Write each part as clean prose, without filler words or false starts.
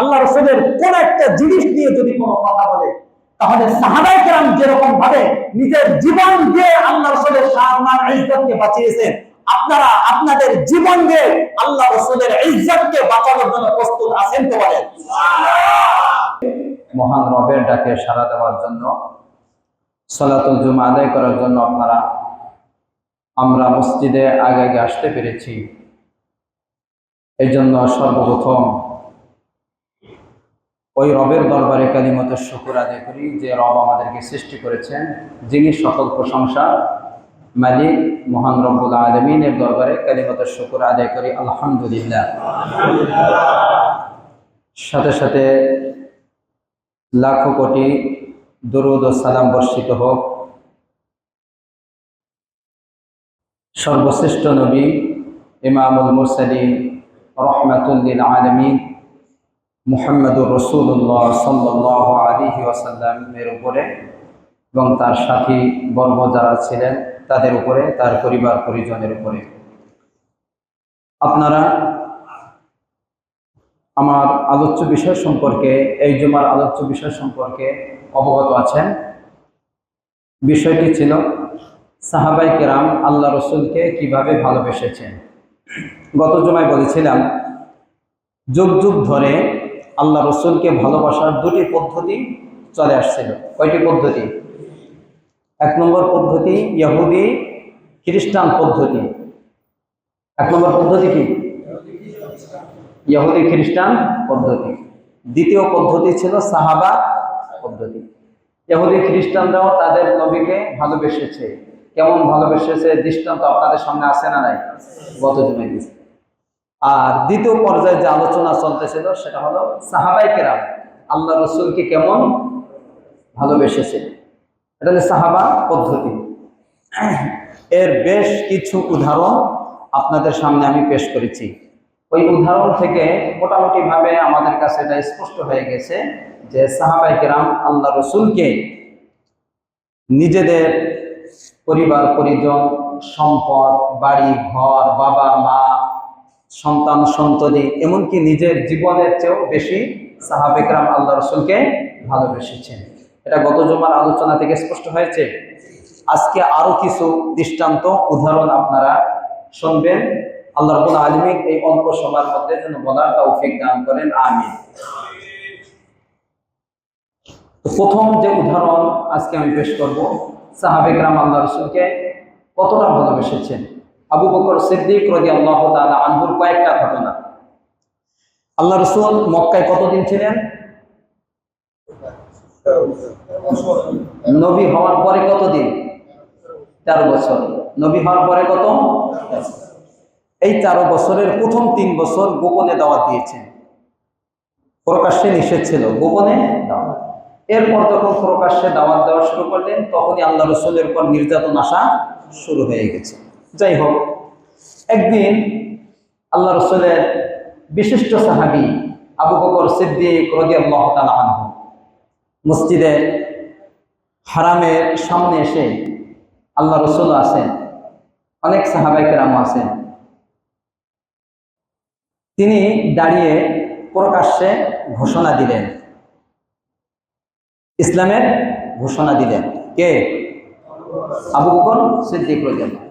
আল্লাহ রাসূলের কোন একটা জিনিস নিয়ে যদি কোনো কথা বলে, তাহলে সাহাবায়ে কেরাম যেরকম ভাবে নিজের জীবন দিয়ে আল্লাহ রাসূলের সম্মান ইজ্জতকে বাঁচিয়েছেন, আপনারা আপনাদের জীবন দিয়ে আল্লাহ রাসূলের ইজ্জতকে বাঁচানোর জন্য প্রস্তুত আছেন তো বলেন? মহান রবের ডাকে সাড়া দেওয়ার জন্য, সালাতুল জুমা আদায় করার জন্য আমরা মসজিদে আগে আসতে পেরেছি। এই জন্য সর্বপ্রথম ওই রবের দরবারে কালিমাতুশ শুকর আদায় করি, যে রব আমাদেরকে সৃষ্টি করেছেন, যিনি সকল প্রশংসা মালিক মহান রব্বুল আলামিনের দরবারে কালিমাতুশ শুকর আদায় করি আলহামদুলিল্লাহ। সাথে সাথে লাখো কোটি দরুদ ও সালাম বর্ষিত হোক সর্বশ্রেষ্ঠ নবী ইমামুল মুরসালিন রহমাতুল লিল আলামিন মুহাম্মদুর রাসূলুল্লাহ সাল্লাল্লাহু আলাইহি ওয়াসাল্লামের উপরে এবং তার সাথী বর্গ যারা ছিলেন তাদের উপরে, তার পরিবার পরিজনের উপরে। আপনারা আমার আলোচ্য বিষয় সম্পর্কে, এই জুমার আলোচ্য বিষয় সম্পর্কে অবগত আছেন। বিষয়টি ছিল সাহাবায়ে কেরাম আল্লাহ রসুলকে কিভাবে ভালোবেসেছেন। গত জুমায় বলেছিলাম, যুগ যুগ ধরে আল্লাহ রসুলকে ভালোবাসার দুটি পদ্ধতি চলে আসছিল। কয়টি পদ্ধতি? এক নম্বর পদ্ধতি ইহুদি খ্রিস্টান পদ্ধতি। এক নম্বর পদ্ধতি কি? ইহুদি খ্রিস্টান পদ্ধতি। দ্বিতীয় পদ্ধতি ছিল সাহাবা পদ্ধতি। ইহুদি খ্রিস্টানরাও তাদের নবীকে ভালোবেসেছে। কেমন ভালোবেসেছে দৃষ্টান্ত আপনাদের সামনে আছে না নাই? গত জুমায় দিয়েছে। আর দ্বিতীয় পর্যায়ে যে আলোচনা চলতেছিল সেটা হলো সাহাবায়ে কেরাম আল্লাহ রসুলকে কেমন ভালোবেসেছে। এটা হলো সাহাবা পদ্ধতি। এর বেশ কিছু উদাহরণ আপনাদের সামনে আমি পেশ করেছি। ওই উদাহরণ থেকে মোটামুটি ভাবে আমাদের কাছে এটা স্পষ্ট হয়ে গেছে যে সাহাবায়ে কেরাম আল্লাহ রসুলকে নিজেদের পরিবার পরিজন, সম্পদ, বাড়ি ঘর, বাবা মা, সন্তান সন্ততি, এমনকি নিজের জীবনের চেয়েও বেশি সাহাবায়ে কেরাম আল্লাহ রসুলকে ভালোবেসেছেন। এটা গত জুমার আলোচনা থেকে স্পষ্ট হয়েছে। আজকে আরো কিছু দৃষ্টান্ত উদাহরণ আপনারা শুনবেন। আল্লাহ রাব্বুল আলামিন এই অল্প সময়ের মধ্যে যেন বলার তৌফিক দান করেন, আমিন। প্রথম যে উদাহরণ আজকে আমি পেশ করব, সাহাবায়ে কেরাম আল্লাহ রাসূলকে কতটা ভালোবেসেছেন। আবু বকর সিদ্দিক রাদিয়াল্লাহু তাআলা আনহুর কয়েকটা ঘটনা। আল্লাহ রাসূল মক্কায় কতদিন ছিলেন? নবী হওয়ার পরে কতদিন? 13 বছর। নবী হওয়ার পরে কত? এই 13 বছরের প্রথম 3 বছর গোপনে দাওয়াত দিয়েছেন। প্রকাশ্যে নিষেধ ছিল, গোপনে দাওয়াত। এরপর যখন প্রকাশ্যে দাওয়াত দেওয়া শুরু করলেন, তখনই আল্লাহ রসুলের উপর নির্যাতন আসা শুরু হয়ে গেছে। যাই হোক, একদিন আল্লাহ রসুলের বিশিষ্ট সাহাবী আবু বকর সিদ্দিক রাদিয়াল্লাহু তাআলা আনহু মসজিদে হারামের সামনে এসে, আল্লাহ রসুল আছেন, অনেক সাহাবায়ে কেরাম আছেন, তিনি দাঁড়িয়ে প্রকাশ্যে ঘোষণা দিলেন, ইসলামের ঘোষণা দিলেন। কে? আবু বকর সিদ্দিক রাদিয়াল্লাহু।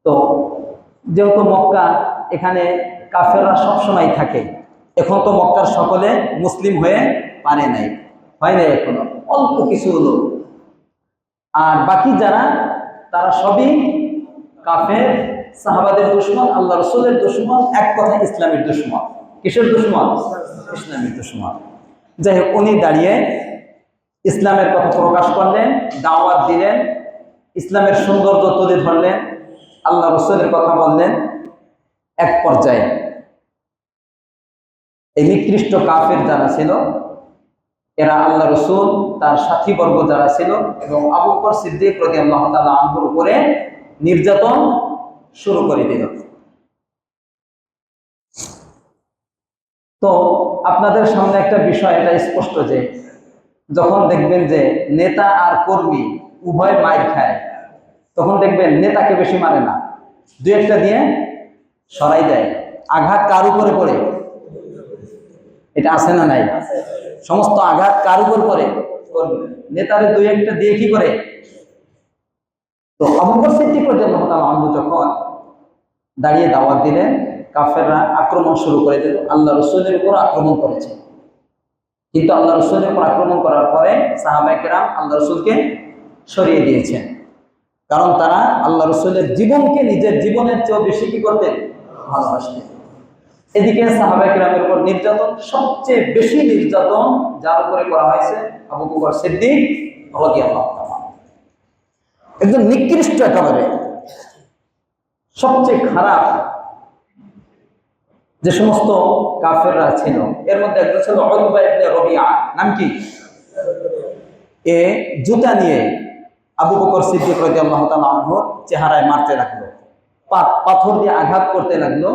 তো যেহেতু মক্কা, এখানে কাফেররা সবসময় থাকে। এখন তো মক্কার সকলে মুসলিম হয়ে পারে নাই, হয় নাই, এখনো অল্প কিছু লোক। আর বাকি যারা, তারা সবই কাফের, সাহাবাদের দুশমন, আল্লাহ রসুলের দুশমন, এক কথা ইসলামের দুশমন। কিসের দুশমন? ইসলামের দুশমন। যাই হোক, উনি দাঁড়িয়ে ইসলামের কথা প্রকাশ করলেন, দাওয়াত দিলেন, ইসলামের সৌন্দর্য তুলে ধরলেন, আল্লাহ রসুলের কথা বললেন। এক পর্যায়ে এই নিকৃষ্ট কাফের যারা ছিল, এরা আল্লাহ রসুল, তার সাথীবর্গ যারা ছিল এবং আবু বকর সিদ্দিক রাদিয়াল্লাহু তাআলা আনহুর উপরে নির্যাতন শুরু করে দিল। তো আপনাদের সামনে একটা বিষয় এটা স্পষ্ট যে, যখন দেখবেন যে নেতা আর কর্মী উভয় মার খায়, তখন দেখবেন নেতাকে বেশি মারে না, দুই একটা দিয়ে সরাই দেয়। আঘাত কার উপরে পড়ে? এটা আছে না নাই? সমস্ত আঘাত কার উপর করে? নেতারে দুই একটা দিয়ে কি করে? তো আবু বকর সিদ্দিক রাদিয়াল্লাহু তাআলা আনহু যখন দাঁড়িয়ে দাওয়াত দিলেন, কাফেররা আক্রমণ শুরু করে দিল, আল্লাহ রাসূলের উপর আক্রমণ করেছে। কিন্তু আল্লাহ রাসূলের উপর আক্রমণ করার পরে সাহাবায়ে কেরাম আল্লাহ রাসূলকে সরিয়ে দিয়েছেন, কারণ তারা আল্লাহ রাসূলের জীবনকে নিজের জীবনের চেয়ে বেশি কি করতেন? ভালোবাসতেন। এদিকে সাহাবায়ে কেরামের উপর নির্যাতন, সবচেয়ে বেশি নির্যাতন যার উপরে করা হয়েছে আবু বকর সিদ্দিক রাদিয়াল্লাহু তাআলা, একজন নিকৃষ্ট, একেবারে সবচেয়ে খারাপ যে সমস্ত কাফেররা ছিল, এর মধ্যে একজন ছিল উতবা ইবনে রবিআ। নাম কি? এ জুতা নিয়ে আবু বকর সিদ্দিক রাদিয়াল্লাহু তাআলা আনহু চেহারায় মারতে লাগলো, পাথর দিয়ে আঘাত করতে লাগলো,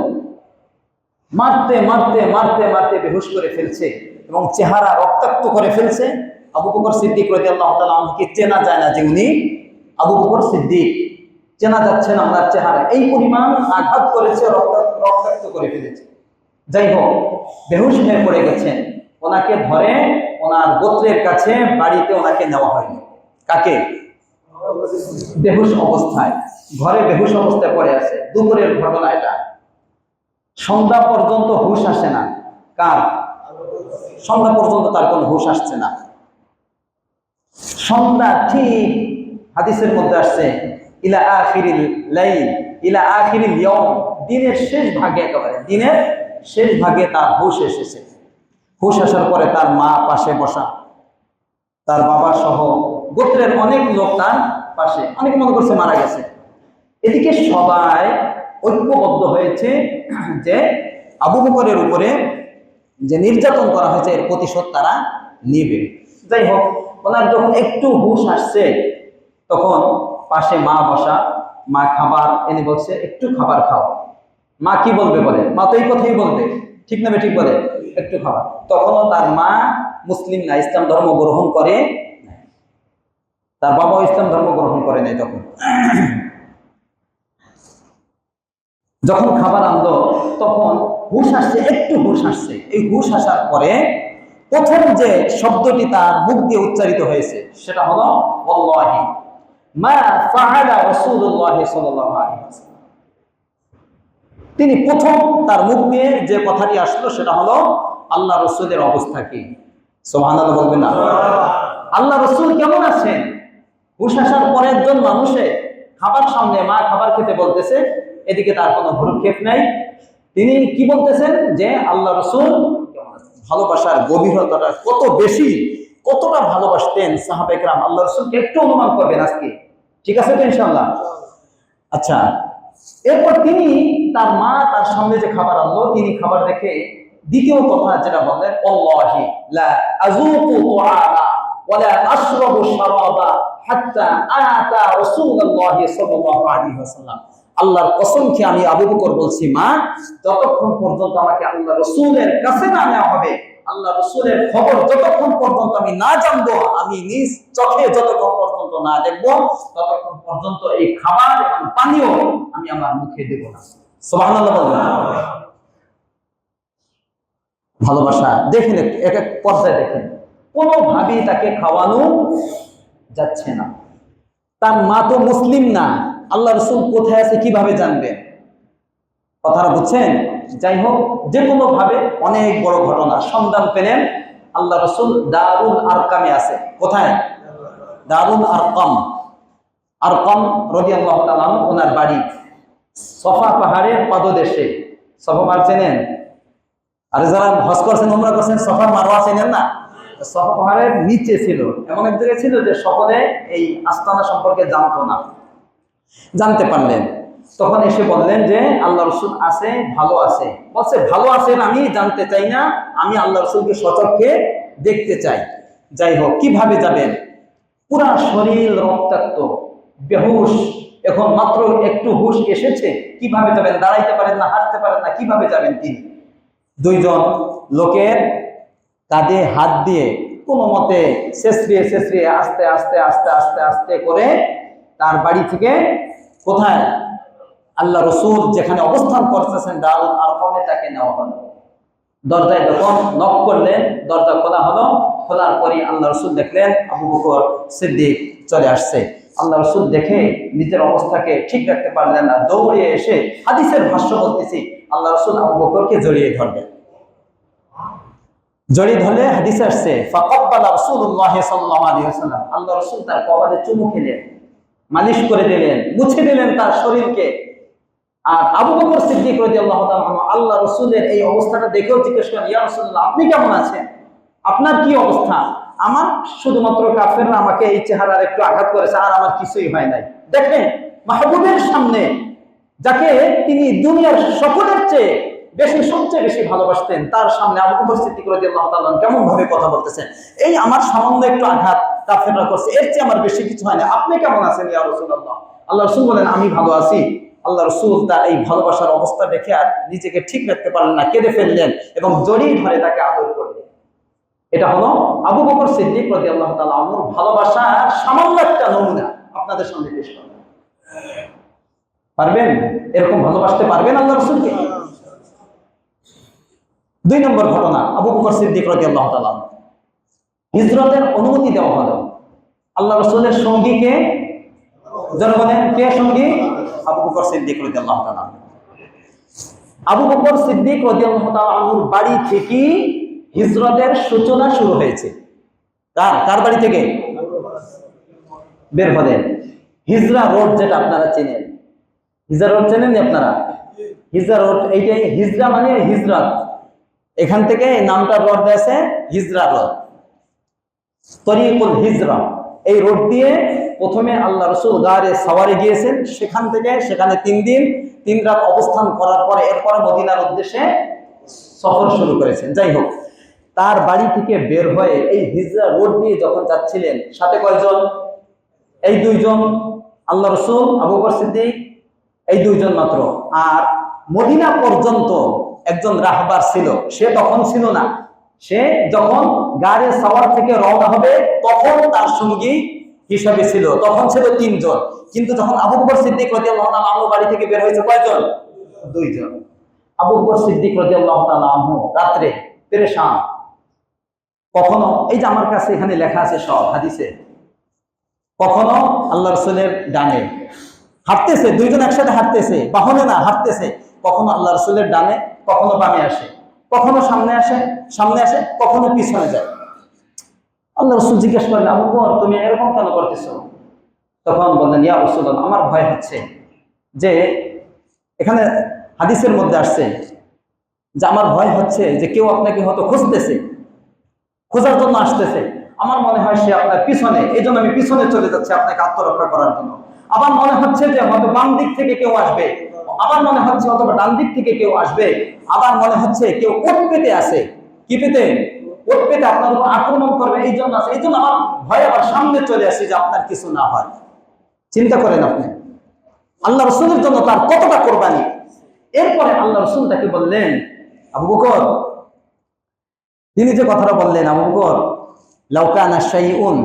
মারতে মারতে মারতে মারতে বেহুশ করে ফেলছে এবং চেহারা রক্তাক্ত করে ফেলছে। আবু বকর সিদ্দিক রাদিয়াল্লাহু তাআলা আনহুকে চেনা যায় না যে উনি আবু বকর সিদ্দিক, চেনা যাচ্ছে না ওনার চেহারা, এই পরিমাণ আঘাত করেছে, রক্তাক্ত করে ফেলেছে। যাই হোক, বেহুশ হয়ে পড়ে গেছেন। ওনাকে ধরে ওনার গোত্রের কাছে বাড়িতে ওনাকে নেওয়া হয়নি। কাকে? বেহুশ অবস্থায়, ঘরে বেহুশ অবস্থায় পড়ে আছে। দুপুরের ঘটনা এটা। সন্ধ্যা পর্যন্ত হুশ আসে না। কার? সন্ধ্যা পর্যন্ত তার কোনো হুশ আসছে না। সন্ধ্যা ঠিক, হাদিসের মধ্যে আসছে ইলা আখিরিল লাইল ইলা আখিরিল ইয়াউম, দিনের শেষ ভাগে, একেবারে দিনের শেষ ভাগে তার হুশ এসেছে। হুশ আসার পরে তার মা পাশে বসা, তার বাবা সহ গোত্রের অনেক লোক তার পাশে, অনেকে মনে করছে মারা গেছে। এদিকে সবাই ঐক্যবদ্ধ হয়েছে যে আবু বকরের উপরে যে নির্যাতন করা হয়েছে এর প্রতিশোধ তারা নিবে। যাই হোক, ওনার যখন একটু হুশ আসছে তখন পাশে মা বসা, মা খাবার এনে বলছে একটু খাবার খাও। মা কি বলবে? বলে মা তো এই কথাই বলবে, ঠিক না ঠিক বলে একটু খাবার। তখনও তার মা মুসলিম না, ইসলাম ধর্ম গ্রহণ করে নাই। তার বাবাও ইসলাম ধর্ম গ্রহণ করে নাই। তখন যখন খাবার আনলো তখন হুশ আসছে, একটু হুশ আসছে। এই হুশ আসার পরে প্রথম যে শব্দটি তার মুখ দিয়ে উচ্চারিত হয়েছে সেটা হলো ওয়াল্লাহি মা ফাআলা রাসূলুল্লাহ সাল্লাল্লাহু আলাইহি ওয়াসাল্লাম। তিনি প্রথম তার মুখ দিয়ে যে কথাটি আসলো সেটা হলো আল্লাহ রাসূলের অবস্থা কি? সুবহানাল্লাহ বলবেন না? আল্লাহ রাসূল কেমন আছেন? হুশ আসার পরে একজন মানুষে খাবার সামনে, মা খাবার খেতে বলতেছে, এদিকে তার কোনো ভ্রুক্ষেপ নাই। তিনি কি বলতেছেন? যে আল্লাহ রাসূল কেমন আছেন। ভালোবাসার গভীরতাটা কত বেশি, কতটা ভালোবাসতেন সাহাবায়ে কেরাম আল্লাহ রাসূলকে, একটু অনুমান করবেন আজকে। ঠিক আছে তো ইনশাআল্লাহ? আচ্ছা, এরপর তিনি, তার মা তার সামনে যে খাবার আনলো, তিনি খাবার দেখে দ্বিতীয় কথা যেটা বললেন, আল্লাহি লা আযুকু তুআলা ওয়া লা আশরাবু শারাবা হাত্তা আতা রাসূলুল্লাহ সাল্লাল্লাহু আলাইহি ওয়াসাল্লাম। আল্লাহর কসম খেয়ে আমি আবু বকর বলছি, মা, যতক্ষণ পর্যন্ত আমাকে আল্লাহ রাসূলের কাছে না নেওয়া হবে, আল্লাহ রাসূলের খবর যতক্ষণ পর্যন্ত আমি না জানবো, আমি নিজ চোখে যতক্ষণ পর্যন্ত না দেখবো, ততক্ষণ পর্যন্ত এই খাবার এবং পানীয় আমি আমার মুখে দেব না। সুবহানাল্লাহ বলবেন। ভালোবাসা দেখেন, এক এক পর্যায়ে দেখেন, কোনোভাবেই তাকে খাওয়ানো যাচ্ছে না। তার মা তো মুসলিম না, আল্লাহ রাসূল কোথায় আছে কিভাবে জানবেন? কথাটা বুঝছেন? যাই হোক, যে কোনো ভাবে অনেক বড় ঘটনা সন্ধান পেলেন। আল্লাহ রাসূল দারুল আরকামে আছে। কোথায়? দারুল আরকাম। আরকাম রাদিয়াল্লাহু তাআলা ওনার বাড়ি সফা পাহাড়ের পাদদেশে। সফা পাহাড় চেনেন? আর যারা হজ করছেন, উমরা করছেন, সফা মারওয়া চেনেন না? সফা পাহাড়ের নিচে ছিল, এমন এক জায়গায় ছিল যে সকলে এই আস্তানা সম্পর্কে জানতো না। জানতে পারলেন, তখন এসে বললেন যে আল্লাহ রাসূল আছে, ভালো আছে। বলছে ভালো আছেন আমি জানতে চাই না, আমি আল্লাহ রাসূলকে সচক্ষে দেখতে চাই। যাই হোক, কিভাবে যাবেন? পুরা শরীর রক্তাক্ত, বেহুশ, এখন মাত্র একটু হুশ এসেছে, কিভাবে যাবেন? দাঁড়াইতে পারেন না, হাঁটতে পারেন না, কিভাবে যাবেন তিনি? দুইজন লোকের কাঁধে হাত দিয়ে কোনো মতে শেষরিয়ে শেষরিয়ে আস্তে আস্তে আস্তে আস্তে আস্তে করে তার বাড়ি থেকে কোথায়? আল্লাহ রাসূল যেখানে অবস্থান করতেছেন দারুল আরকামে, তাকে নেওয়া হলো। দরজায় যখন নক করলেন, দরজা খোলা হলো। খোলার পরে আল্লাহ রসুল দেখলেন আবু বকর সিদ্দিক চলে আসছে। আল্লাহ রসুল দেখে নিজের অবস্থাকে ঠিক রাখতে পারলেন না, দৌড়ে এসে, হাদিসের ভাষ্য বলতেছি, আল্লাহ রসুল আবু বকরকে জড়িয়ে ধরলেন। জড়িয়ে ধরলে হাদিসে আসছে ফাকাব্বালা রাসূলুল্লাহ সাল্লাল্লাহু আলাইহি ওয়াসাল্লাম, আল্লাহ রসুল তার কপালে চুমু খেলেন, মালিশ করে দিলেন, মুছে দিলেন তার শরীরকে। আর আবু বকর সিদ্দিক রাদিয়াল্লাহু তাআলা আনহু আল্লাহ রাসূলের এই অবস্থাটা দেখেও জিজ্ঞেস করেন, ইয়া রাসূলুল্লাহ, আপনি কেমন আছেন? আপনার কি অবস্থা? আমার শুধুমাত্র কাফেররা আমাকে এই চেহারার একটু আঘাত করেছে, আর আমার কিছুই হয় নাই। দেখেন, মাহবুবের সামনে, যাকে তিনি দুনিয়ার সকলের চেয়ে সবচেয়ে বেশি ভালোবাসতেন, তার সামনে আবু বকর সিদ্দিক রাদিয়াল্লাহু তাআলা কেমন ভাবে কথা বলতেছেন। এই আমার সামান্য একটু আঘাত কাফেররা করছে, এর চেয়ে আমার বেশি কিছু হয় না, আপনি কেমন আছেন ইয়া রাসূলুল্লাহ? আল্লাহ রাসূল বলেন, আমি ভালো আছি। আল্লাহ রসুল তার এই ভালোবাসার অবস্থা দেখে আর নিজেকে ঠিক রাখতে পারলেন না, কেঁদে ফেললেন এবং জড়িয়ে ধরে তাকে আদর করলেন। এটা হলো আবু বকর সিদ্দিক রাদিয়াল্লাহু তাআলা আনহুর ভালোবাসার সামান্য একটা নমুনা আপনাদের সামনে পেশ করলাম। পারবেন? এরকম ভালোবাসতে পারবেন আল্লাহ রসুলকে? 2 নম্বর ঘটনা, আবু বকর সিদ্দিক রাদিয়াল্লাহু তাআলা হিজরতের অনুমতি দেওয়া হলো। আল্লাহ রসুলের সঙ্গীকে, যারা বলেন কে সঙ্গী? আবু বকর সিদ্দিক রাদিয়াল্লাহু তাআলা। আবু বকর সিদ্দিক রাদিয়াল্লাহু তাআলা আনহুর বাড়ি থেকে হিজরতের সূচনা শুরু হয়েছে। কার বাড়ি থেকে বের হলেন? হিজরা রোড, যেটা আপনারা চেনেন। হিজরা রোড চেনেন আপনারা? হিজরা রোড, এইটাই হিজরা মানে হিজরত, এখান থেকে নামটা রোড দিয়েছে হিজরা রোড, তরিকুল হিজরা। এই রোড দিয়ে প্রথমে আল্লাহ রসুল গারে সাওয়ারে গিয়েছেন, সেখানে 3 দিন 3 রাত অবস্থান করার পরে এরপরে মদিনার উদ্দেশ্যে সফর শুরু করেছেন। যাই হোক, তার বাড়ি থেকে বের হয়ে এই হিজরা রোড দিয়ে যখন যাচ্ছিলেন, সাথে কয়জন? এই 2 জন, আল্লাহ রসুল, আবু বকর সিদ্দিক, এই 2 জন মাত্র। আর মদিনা পর্যন্ত একজন রাহবার ছিল, সে তখন ছিল না। সে যখন গাড়ি সাওয়ার থেকে রওনা হবে তখন তার সঙ্গী হিসাবে ছিল, তখন ছিল 3 জন। কিন্তু যখন আবু বকর সিদ্দিক রাদিয়াল্লাহু তাআলা আনহু বাড়ি থেকে বের হয়েছে, কয়জন? 2 জন। আবু বকর সিদ্দিক রাদিয়াল্লাহু তাআলা আনহু রাত্রে পেরেশান। কখনো, এই যে আমার কাছে এখানে লেখা আছে সব হাদিসে, কখনো আল্লাহ রাসূলের ডানে হাঁটতেছে, 2 জন একসাথে হাঁটতেছে, বাহনে না, হাঁটতেছে। কখনো আল্লাহ রাসূলের ডানে, কখনো বামে আসে, কখনো সামনে আসে, কখনো পিছনে যায়। আল্লাহ রাসূল জিজ্ঞেস করলেন, আবু বকর, তুমি এরকম কেন করতেছো? তখন বললেন, ইয়া রাসূলুল্লাহ, আমার ভয় হচ্ছে যে, এখানে হাদিসের মধ্যে আসছে যে আমার ভয় হচ্ছে যে কেউ আপনাকে হয়তো খোঁজার জন্য আসতেছে। আমার মনে হয় সে আপনার পিছনে, এই জন্য আমি পিছনে চলে যাচ্ছি আপনাকে আত্মরক্ষা করার জন্য। আবার মনে হচ্ছে যে হয়তো বাম দিক থেকে কেউ আসবে, আবার মনে হচ্ছে অথবা ডান দিক থেকে কেউ আসবে, আবার মনে হচ্ছে কেউ ওট পেতে আসে। কি পেতে? ওট পেতে আপনার উপর আক্রমণ করবে, এই জন্য আছে। এই জন্য আমার ভয়, আবার সামনে চলে আসি যে আপনার কিছু না হয়। চিন্তা করেন আপনি, আল্লাহ রসুলের জন্য তার কতটা কোরবানি। এরপরে আল্লাহ রসুল তাকে বললেন, আবু বকর, তিনি যে কথাটা বললেন, আবু বকর, লাউ কানা শাইউন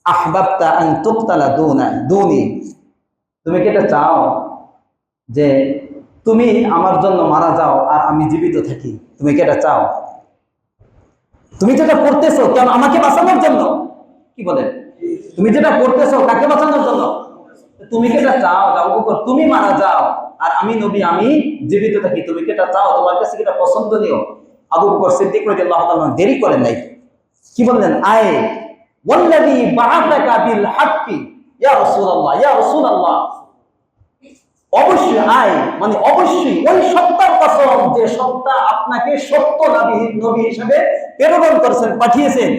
আহবাবতা আন তুকতালা দুনি, তুমি কি এটা চাও যে তুমি আমার জন্য মারা যাও আর আমি জীবিত থাকি? তুমি কি এটা চাও? তুমি যেটা করতেছো কেন? আমাকে বাঁচানোর জন্য। কি বলেন? তুমি যেটা করতেছো কাকে বাঁচানোর জন্য? তুমি কি এটা চাও আবু বকর, তুমি মারা যাও আর আমি নবী, আমি জীবিত থাকি? তুমি কি এটা চাও? তোমার কাছে কি এটা পছন্দনীয়? আবু বকর সিদ্দিক রাদিয়াল্লাহু তাআলা দেরি করেন নাই, কি বললেন? আয় ওয়াল্লাযী বাআসাকা বিল হাক্কি ইয়া রাসূলুল্লাহ, ইয়া রাসূলুল্লাহ, অবশ্যই আয় মানে অবশ্যই ওই সত্তার কসম যে সত্তা আপনাকে সত্য নবী হিসেবে প্রেরণ করেছেন, পাঠিয়েছেন,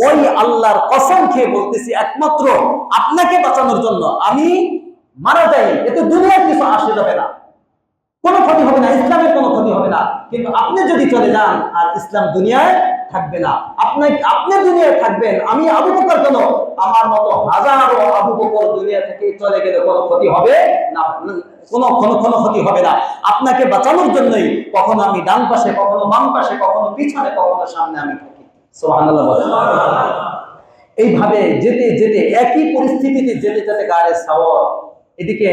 ওই আল্লাহর কসম খেয়ে বলতেছি, একমাত্র আপনাকে বাঁচানোর জন্য আমি মারা যাই, এতে দুনিয়ার কিছু আসে যাবে না, কোনো ক্ষতি হবে না, ইসলামের কোনো ক্ষতি হবে না। কিন্তু আপনি যদি চলে যান আর ইসলাম দুনিয়ায় থাকবে না। আপনি দুনিয়ায় থাকবেন, আমি আবু বকর কেন, আমার মতো হাজারো আবু বকর দুনিয়া থেকে চলে গেলে কোনো ক্ষতি হবে না, কোনো ক্ষতি হবে না। আপনাকে বাঁচানোর জন্যই কখনো আমি ডান পাশে, কখনো বাম পাশে, কখনো পিছনে, কখনো সামনে আমি থাকি। সুবহানাল্লাহ বলেন। এইভাবে যেতে যেতে, একই পরিস্থিতিতে যেতে যেতে গায়ে সাওয়ার, এদিকে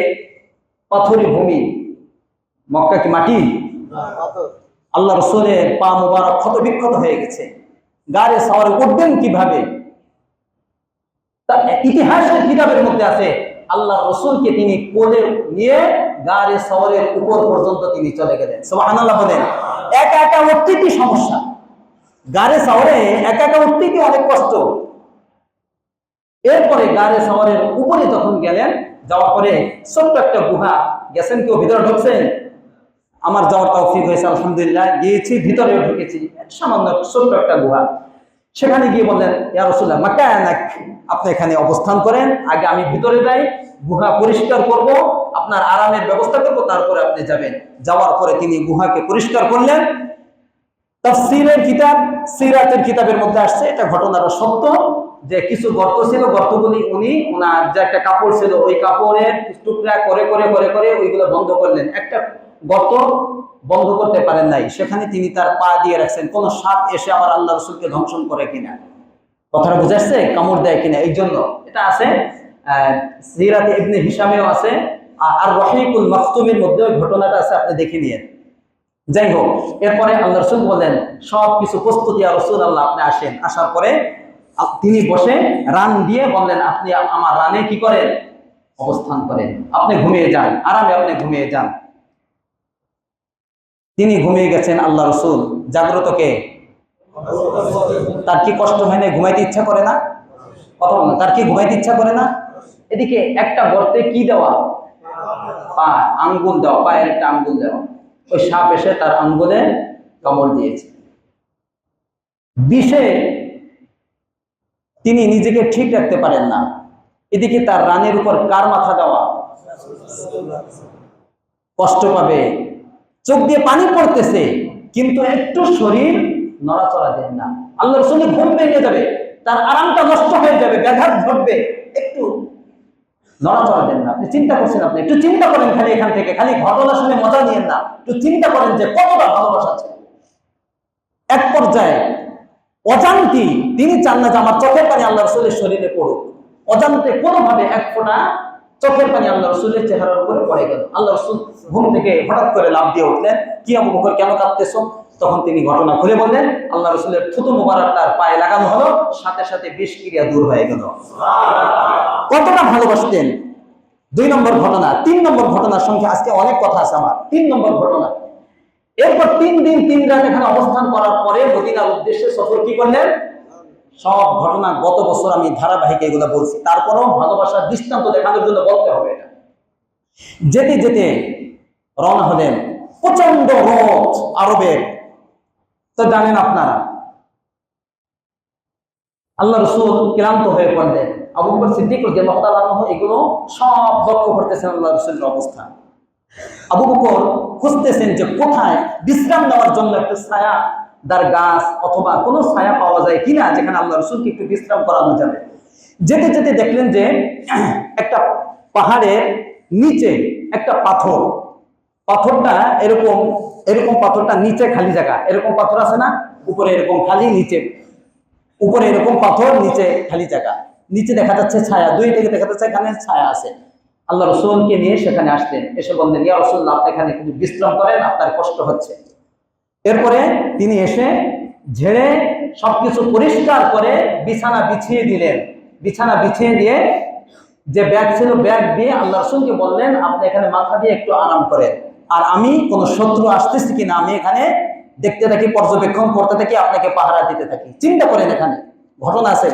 পাথুরে ভূমি, মক্কা কি মাটি? আল্লাহ রসুলের পা মুবারক ক্ষত বিক্ষত হয়ে গেছে, গাড়ে সাওয়ারে উঠবেন কিভাবে? ইতিহাসের কিতাবের মধ্যে আছে আল্লাহ রসুলকে তিনি কোলে নিয়ে গাড়ে সাওয়ারের উপর পর্যন্ত তিনি চলে গেলেন। সুবহানাল্লাহ বলেন। একা একা উঠতে কি সমস্যা, গাড়ে সাওয়ারে একা একা উঠতে কি অনেক কষ্ট। এরপরে গাড়ে সাওয়ারের উপরে যখন গেলেন, যাওয়ার পরে ছোট্ট একটা গুহা, গেছেন কেউ ভিতরে ঢুকছেন? আমার যাওয়ার তৌফিক হয়েছে আলহামদুলিল্লাহ, গিয়েছি, ভিতরেও ঢুকেছি, সামান্য ছোট্ট একটা গুহা। সেখানে গিয়ে বললেন ইয়া রাসূলুল্লাহ মাকানাক, আপনি এখানে অবস্থান করেন, আগে আমি ভিতরে যাই, গুহা পরিষ্কার করব, আপনার আরামের ব্যবস্থা করব, তারপরে আপনি যাবেন। যাওয়ার পরে তিনি গুহাকে পরিষ্কার করলেন। তাফসীরের কিতাব, সিরাতের কিতাবের মধ্যে আসছে এটা ঘটনাটা সত্য, যে কিছু গর্ত ছিল, গর্তগুলি উনি ওনার যে একটা কাপড় ছিল ওই কাপড়ের টুকরা করে করে করে করে ওইগুলো বন্ধ করলেন। একটা গর্ত বন্ধ করতে পারেন নাই, সেখানে তিনি তার পা দিয়ে রাখছেন, কোন সাপ এসে আবার আল্লাহ রসুলকে ধ্বংসন করে কিনা, কথাটা বুঝাচ্ছে, কামড় দেয় কিনা। এই জন্য এটা আছে সিরাতে ইবনে হিশামেও আছে, আর রহিকুল মাকতুমের মধ্যে ওই ঘটনাটা আছে, আপনি দেখে নিয়েন। যাই হোক, এরপরে আল্লাহ রসুল বলেন সবকিছু প্রস্তুতি, আর রসুল আল্লাহ আপনি আসেন। আসার পরে তিনি বসে রান দিয়ে বললেন আপনি আমার রানে কি করেন, অবস্থান করেন, আপনি ঘুমিয়ে যান, আরামে আপনি ঘুমিয়ে যান। তিনি ঘুমিয়ে গেছেন। আল্লাহ রসুল জাগ্রত কে? তার কি কষ্ট হয় না? ঘুমাইতে ইচ্ছা করে না? কথা বল না, তার কি ঘুমাইতে ইচ্ছা করে না? এদিকে একটা গর্তে কি দেওয়া, পা, আঙ্গুল দেওয়া, পায়ের একটা আঙ্গুল দেওয়া, ওই সাপ এসে তার আঙ্গুলে কামড় দিয়েছে। বিষে তিনি নিজেকে ঠিক রাখতে পারেন না। এদিকে তার রানের উপর কার মাথা দেওয়া, কষ্ট পাবে, চোখ দিয়ে পানি পড়তেছে, কিন্তু একটু শরীর নড়াচড়া দেন না। আল্লাহ রসুল ঘুম ভেঙে যাবে, তার আরামটা নষ্ট হয়ে যাবে, ব্যাঘাত ঘটবে, একটু নড়াচড়া দেন না। আপনি চিন্তা করছেন, আপনি একটু চিন্তা করেন, খালি এখান থেকে খালি ঘটনা শুনে মজা নিয়েন না, একটু চিন্তা করেন যে কতটা ভালোবাসা আছে। এক পর্যায়ে অজান্তি তিনি চান না যে আমার চোখের পানি আল্লাহ রসুলের শরীরে পড়ুক, অজান্তে কোনোভাবে এক ফোঁটা চোখের পানি আল্লাহ রসুলের চেহারার উপরে পড়ে গেল। আল্লাহ রসুল ঘুম থেকে হঠাৎ করে লাফ দিয়ে উঠলেন, কি আবু বকর কেন কাঁদতেছো? তখন তিনি ঘটনা খুলে বললেন, আল্লাহ রসুলের থুতু মোবারক তার পায়ে লাগানো হলো, সাথে সাথে বিষক্রিয়া দূর হয়ে গেল। কতটা ভালোবাসতেন। 2 নম্বর ঘটনা। 3 নম্বর ঘটনার সঙ্গে আজকে অনেক কথা আছে আমার। 3 নম্বর ঘটনা, এরপর 3 দিন 3 রাত এখানে অবস্থান করার পরে মদিনার উদ্দেশ্যে সফর কি করলেন? সব ঘটনা গত বছর আমি ধারাবাহিক এগুলো বলছি, তারপরও ভালোবাসার দৃষ্টান্ত দেখানোর জন্য বলতে হবে এটা। যেতে যেতে রওনা হলেন। প্রচন্ড রোদ আরবের, তো জানেন আপনারা। আল্লাহ রসুল ক্লান্ত হয়ে পড়লেন। আবু বকর সিদ্দিক রাদিয়াল্লাহু তাআলা আনহু এগুলো সব লক্ষ্য করতেছেন আল্লাহ রসুলের অবস্থা। আবু বকর খুঁজতেছেন যে কোথায় বিশ্রাম নেওয়ার জন্য একটু ছায়াদার গাছ অথবা কোনো ছায়া পাওয়া যায় কিনা, যেখানে আল্লাহ রসুলকে একটু বিশ্রাম করানো যাবে। যেতে যেতে দেখলেন যে একটা পাহাড়ের নিচে একটা পাথর, পাথরটা এরকম এরকম পাথরটা নিচে খালি জায়গা, এরকম পাথর আছে না, উপরে এরকম খালি, নিচে উপরে এরকম পাথর, নিচে খালি জায়গা, নিচে দেখা যাচ্ছে ছায়া, 2 দিকে দেখা যাচ্ছে এখানে ছায়া আছে। আল্লাহ রসুলকে নিয়ে সেখানে আসলেন, এসে বললেন ইয়া রাসূলুল্লাহ আপনি এখানে একটু বিশ্রাম করেন, আপনার কষ্ট হচ্ছে। এরপরে তিনি এসে ঝেড়ে সবকিছু পরিষ্কার করে বিছানা বিছিয়ে দিলেন। বিছানা বিছিয়ে দিয়ে যে ব্যাগ ছিল ব্যাগ দিয়ে আল্লাহ রসুলকে বললেন আপনি এখানে মাথা দিয়ে একটু আরাম করেন, আর আমি কোন শত্রু আসতেছি কিনা আমি এখানে দেখতে থাকি, পর্যবেক্ষণ করতে থাকি, আপনাকে পাহারা দিতে থাকি। চিন্তা করেন, এখানে ঘটনা আছে।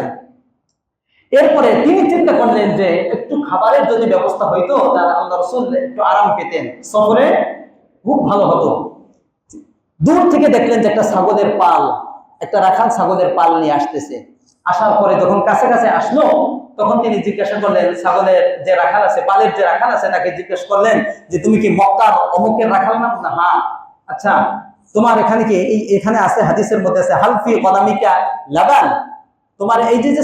এরপরে তিনি চিন্তা করলেন যে একটু খাবারের যদি ব্যবস্থা হইতো তাহলে আল্লাহ রসুল একটু আরাম পেতেন, সফরে খুব ভালো হতো। দূর থেকে দেখলেন যে একটা ছাগলের পাল, একটা রাখাল ছাগলের পাল নিয়ে আসতেছে। আসার পরে যখন কাছে কাছে আসলো তখন তিনি জিজ্ঞাসা করলেন, ছাগলের যে রাখাল আছে, পালের যে রাখাল আছে, তাকে জিজ্ঞেস করলেন যে তুমি কি মক্কার অমুকের রাখাল না? হ্যাঁ। আচ্ছা, তোমার এখানে কি এখানে আছে, হাদিসের মধ্যে আছে হালফি কদামিকা লাবান, তোমার এই যে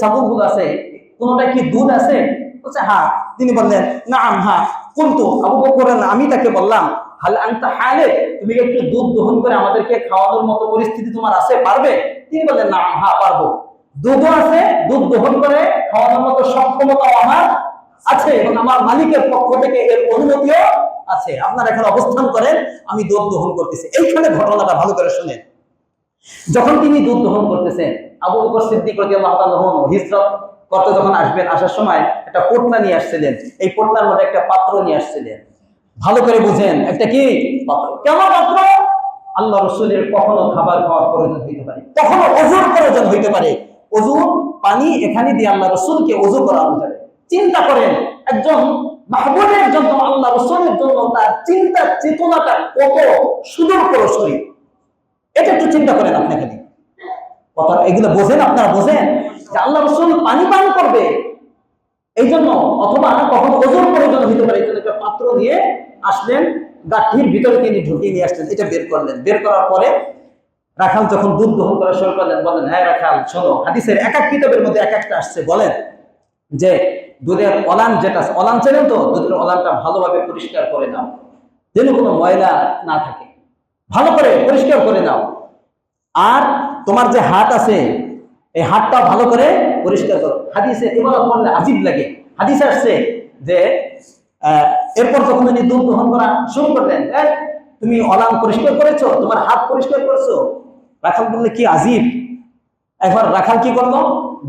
ছাগলগুলো আছে কোনটা কি দুধ আছে? বলছে হ্যাঁ। তিনি বললেন নাম, হ্যাঁ। কিন্তু আবু বকর, আমি তাকে বললাম হাল আনতা হালিব, তুমি একটু দুধ দহন করে আমাদেরকে খাওয়ানোর মতো পরিস্থিতি তোমার আছে, পারবে? তিনি বললেন নাম, হ্যাঁ পারবো, দুধও আছে, দুধ দহন করে খাওয়ানোর মতো সক্ষমতা আমার আছে এবং আমার মালিকের পক্ষ থেকে এর অনুমতিও আছে, আপনারা এখানে অবস্থান করেন, আমি দুধ দহন করতেছি। এইখানে ঘটনাটা ভালো করে শুনেন। যখন তিনি দুধ দহন করতেছেন, আবু বকর সিদ্দিক রাদিয়াল্লাহু তাআলা হিজরত করতে যখন আসবেন, আসার সময় একটা পোটলা নিয়ে আসছিলেন। এই পোটলার মধ্যে একটা পাত্র নিয়ে আসছিলেন। ভালো করে বুঝেন, একটা কি পাত্র। কেন পাত্র? আল্লাহ রাসূলের কখনো খাবার খাওয়ার প্রয়োজন হইতে পারে, কখনো ওযুর প্রয়োজন হইতে পারে। ওযু পানি এখানে দিয়ে আল্লাহ রাসূলকে ওযু করানো যাবে। চিন্তা করেন, একজন মাহবুবের জন্য, আল্লাহ রাসূলের জন্য তার চিন্তা চেতনাটা কত সুদূর প্রসারী, এটা একটু চিন্তা করেন আপনি। খালি কথা এগুলো বোঝেন, আপনারা বোঝেন যে আল্লাহ রাসূল পানি পান করবে এই জন্য, অথবা কখনো ওযুর প্রয়োজন হতে পারে, এই জন্য একটা পাত্র দিয়ে আসলেন, গাঠির ভিতরে তিনি ঢুকিয়ে নিয়ে আসলেন, এটা বের করলেন। বের করার পরে রাখাল যখন দুধ দহন করা শুরু করলেন, বলেন, হ্যাঁ রাখাল শোনো, হাদিসের এক এক কিতাবের মধ্যে এক একটা আসছে, বলেন যে দুধের অলান যেটা, অলান চেনেন তো, দুধের অলানটা ভালোভাবে পরিষ্কার করে নাও, যেন কোনো ময়লা না থাকে, ভালো করে পরিষ্কার করে নাও। আর তোমার যে হাত আছে, এই হাতটা ভালো করে পরিষ্কার করো। হাদিসে এবার বললে আজীব লাগে, হাদিসে আসছে যে এরপর যখন উনি দুধ দহন করা শুরু করলেন, তুমি অলান পরিষ্কার করেছো, তোমার হাত পরিষ্কার করেছো? রাখাল বললে কি আজীব। একবার রাখাল কি করলো,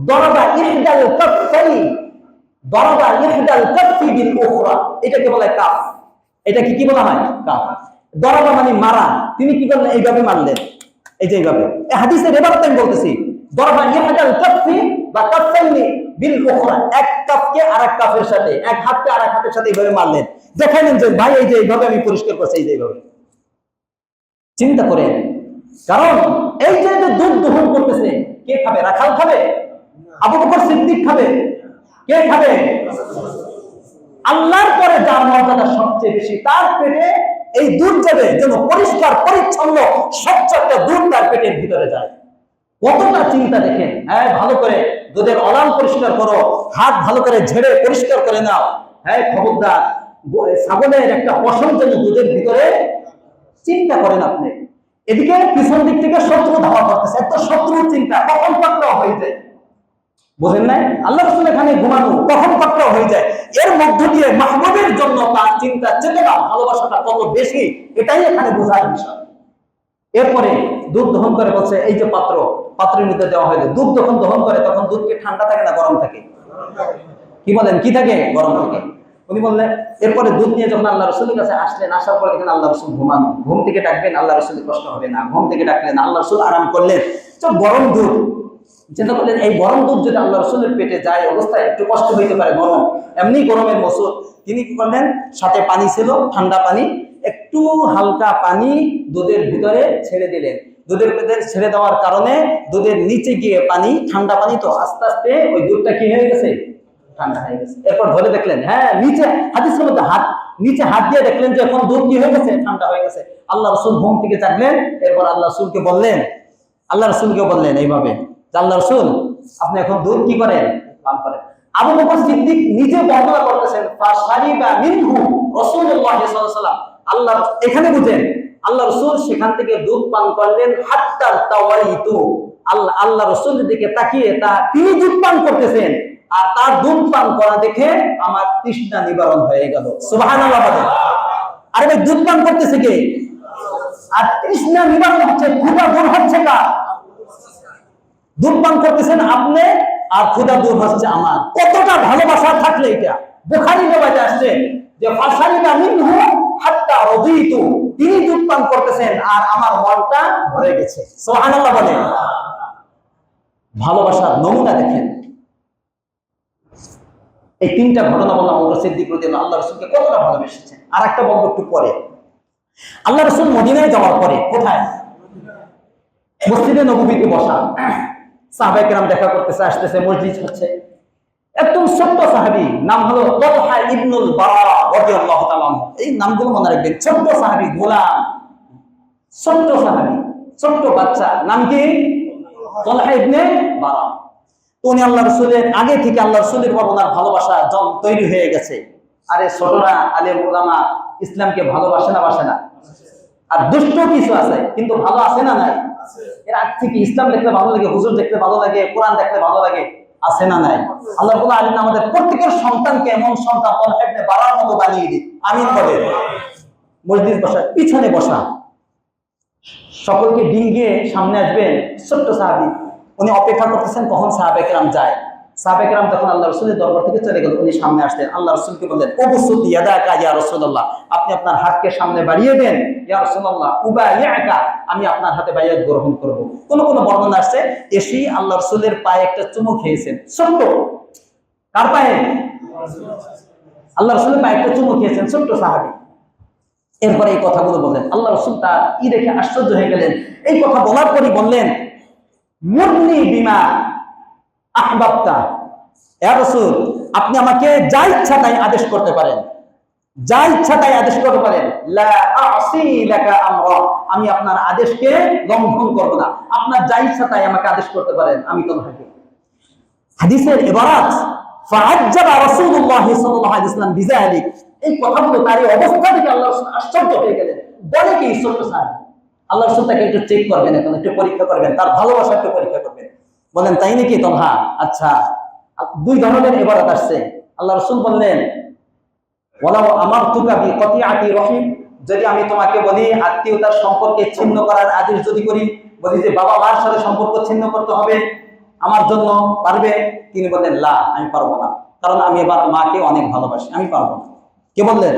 দরাবা ইহদাল কাফাই, দরাবা ইহদাল কাফি বিল উখরা, এটাকে বলে কাফ। এটা কি বলা হয়? কাফ। দরাবা মানে মারা, তিনি কি করলেন, এইভাবে মারলেন, এই যে এইভাবে। এই হাদিসের এবারে আমি বলতেছি, দরাবা ইহদাল কাফি বা কাফাইনি বিল উখরা, এক কাফকে আরেক কাফের সাথে, এক হাতকে আরেক হাতের সাথে এইভাবে মারলেন, দেখালেন যে ভাই এই যে এইভাবে আমি পরিষ্কার করছি, এই যে এইভাবে। চিন্তা করেন, কারণ এই যে দুধ দহন করতেছে, কে খাবে? রাখাল খাবে? আবু বকর সিদ্দিক খাবে? কে খাবে? আল্লাহর পরে যার মর্যাদা সবচেয়ে বেশি, তার পেটে এই দুধ যাবে, যেন পরিষ্কার পরিচ্ছন্ন স্বচ্ছ একটা দুধ তার পেটের ভিতরে যায়। কতটা চিন্তা দেখেন। হ্যাঁ, ভালো করে দুধের অলান পরিষ্কার করো, হাত ভালো করে ঝেড়ে পরিষ্কার করে নাও। হ্যাঁ, খবরদার ছাগলের একটা পশম যেন দুধের ভিতরে। চিন্তা করেন আপনি, এদিকে পিছন দিক থেকে শত্রু ধাওয়া করতেছে, এত শত্রুর চিন্তা, কখন পাকড়াও হয়ে যায়, বোঝেন নাই? আল্লাহ রাসূল এখানে ঘুমানো, কখন পাকড়াও হয়ে যায়। এর মধ্য দিয়ে মাহবুবের জন্য তার চিন্তা চেতনা ভালোবাসাটা কত বেশি, এটাই এখানে বোঝার বিষয়। এরপরে দুধ দহন করে বলছে, এই যে পাত্র, পাত্রের মধ্যে দেওয়া হয়। দুধ যখন দহন করে তখন দুধ কি ঠান্ডা থাকে না গরম থাকে? কি বলেন, কি থাকে? গরম থাকে। উনি বললেন, এরপরে দুধ নিয়ে যখন আল্লাহ রাসূলের কাছে আসলেন, আসার পরে দেখেন আল্লাহ রাসূল ঘুমানো। ঘুম থেকে ডাকবেন, আল্লাহ রাসূলের কষ্ট হবে না। ঘুম থেকে ডাকলেন, আল্লাহ রাসূল আরাম করলেন। তো গরম দুধ চিন্তা করলেন, এই গরম দুধ যদি আল্লাহ রাসূলের পেটে যায় অবস্থায় একটু কষ্ট হইতে পারে, গরম, এমনি গরমের মৌসুম। তিনি কি করলেন, সাথে পানি ছিল, ঠান্ডা পানি, একটু হালকা পানি দুধের ভিতরে ছেড়ে দিলেন। দুধের ভিতরে ছেড়ে দেওয়ার কারণে দুধের নিচে গিয়ে পানি, ঠান্ডা পানি তো, আস্তে আস্তে ওই দুধটা কি হয়ে গেছে, ঠান্ডা হয়ে গেছে। এরপর ধরে দেখলেন, হ্যাঁ নিচে হাদিসের মধ্যে নিচে হাত দিয়ে দেখলেন যে এখন দুধ কি হয়ে গেছে, ঠান্ডা হয়ে গেছে। আল্লাহ রাসূল ঘুম থেকে জাগলেন। এরপর আল্লাহ রাসূলকে বললেন, এইভাবে, আল্লাহ রাসূল আপনি এখন দুধ কি করেন, পান করেন। আবু বকর সিদ্দিক নিজে বর্ণনা করতেছেন, ফাশারিবা মিনহু রাসূলুল্লাহ সাল্লাল্লাহু আলাইহি ওয়াসাল্লাম, আল্লাহ এখানে বুঝেন, আল্লাহ রাসূল সেখান থেকে দুধ পান করলেন, হাত্তা তাওয়াইতু, আল্লাহ রাসূলের দিকে তাকিয়ে তিনি দুধ পান করতেছেন, আর তার দুধ পান করা দেখে আমার তৃষ্ণা নিবারণ হয়ে গেল। সুবহানাল্লাহ বলেন। আরে ভাই, দুধ পান করতেছে কে? আর তৃষ্ণা নিবারণ হচ্ছে, ক্ষুধা দূর হচ্ছে কার? দুধ পান করতেছেন আপনি, আর ক্ষুধা দূর হচ্ছে আমার। কতটা ভালোবাসা থাকলে এটা। বুখারী রিওয়ায়াতে আসছে যে ফাশারিবা মিনহু হাত্তা রাদিতু, তিনি দুধ পান করতেছেন আর আমার মনটা ভরে গেছে। সুবহানাল্লাহ বলেন। ভালোবাসার নমুনা দেখেন। এই তিনটা ঘটনা বললাম, আবু বকর সিদ্দিক রাদিয়াল্লাহু আল্লাহ রাসূলকে কতটা ভালোবেসেছেন। আর একটা বলবো একটু পরে। আল্লাহ রাসূল মদিনায় যাওয়ার পরে কোথায়? মসজিদে নববীতে বসা, সাহাবায়ে কেরাম দেখা করতেছে, আসতেছে, মসজিদ হচ্ছে। একদম ছোট্ট সাহাবী, নাম হলো তালহা ইবনুল বারা রাদিয়াল্লাহু তাআলা। এই নামগুলো মনে রাখবেন। ছোট্ট সাহাবী, গোলাম, ছোট্ট সাহাবী, ছোট্ট বাচ্চা, নাম কি? তালহা ইবনে বারা। উনি আল্লাহ রাসূলের আগে থেকে আল্লাহ রাসূলের উপর ওনার ভালোবাসা তৈরি হয়ে গেছে। আরে ছোটরা, আলেম ওলামা ইসলামকে ভালোবাসে না, বাসে না? আর দুষ্ট কিছু আছে, কিন্তু ভালো আছে না নাই? এর আগ থেকে ইসলাম দেখলে ভালো লাগে, হুজুর দেখলে ভালো লাগে, কোরআন দেখলে ভালো লাগে, আছে না নাই? আল্লাহ রাব্বুল আলামিন আমাদের প্রত্যেকের সন্তানকে এমন সন্তান তালহা ইবনে বারার মতো বানিয়ে দিন। আমিন বলেন। মসজিদ বসা, পিছনে বসা, সকলকে ডিঙ্গিয়ে সামনে আসবেন ছোট্ট সাহাবী, উনি অপেক্ষা করতেছেন কখন সাহাবে কেরাম যায়। সাহাবে কেরাম যখন আল্লাহ রসুলের দরবার থেকে চলে গেল, উনি সামনে আসলেন, আল্লাহ রসুলকে বললেন উবসুত ইয়াদাকা ইয়া রাসূলুল্লাহ, আপনি আপনার হাতকে সামনে বাড়িয়ে দেন, ইয়া রাসূলুল্লাহ উবাইয়াকা, আমি আপনার হাতে বাইয়াত গ্রহণ করব। কোন কোন বর্ণনা আসছে এসেই আল্লাহ রসুলের পায়ে একটা চুমু খেয়েছেন, ছোট্ট, কার পায়ে? আল্লাহ রসুলের পায়ে একটা চুমু খেয়েছেন ছোট্ট সাহাবী। এরপরে এই কথাগুলো বললেন, আল্লাহ রসুল তার দেখে আশ্চর্য হয়ে গেলেন। এই কথা বলার পরই বললেন মুরনি বিমা আহবাবতা, ইয়া রাসূল আপনি আমাকে যা ইচ্ছা তাই আদেশ করতে পারেন, যা ইচ্ছা তাই আদেশ করতে পারেন, লা আ'সি লাকা আমরা, আমি আপনার আদেশকে লঙ্ঘন করব না, আপনার যা ইচ্ছা তাই আমাকে আদেশ করতে পারেন, আমি তো থাকি। হাদিসের ইবারাত ফাআজ্জাবা রাসূলুল্লাহ সাল্লাল্লাহু আলাইহি ওয়াসাল্লাম বিযালিক, এই কথাগুলো তার এই অবস্থা থেকে আল্লাহ রাসূল আশ্চর্য হয়ে গেলেন। বলে কি ছোট্ট সাহাবী, আল্লাহ রাসূল তাকে একটু চেক করবেন, এখন একটু পরীক্ষা করবেন, তার ভালোবাসা একটু পরীক্ষা করবেন। বলেন তাই নাকি তলহা? আচ্ছা, দুই ধরনের ইবারত আসছে। আল্লাহ রাসূল বললেন ওয়ালাউ আমারতুকা বিকাতিআতি রহিম, যদি আমি তোমাকে বলি আত্মীয়তার সম্পর্কে ছিন্ন করার আদেশ যদি করি, বলি যে বাবা মার সাথে সম্পর্ক ছিন্ন করতে হবে আমার জন্য, পারবে? তিনি বললেন লা, আমি পারবো না, কারণ আমি এবার মাকে অনেক ভালোবাসি, আমি পারবো না। কে বললেন?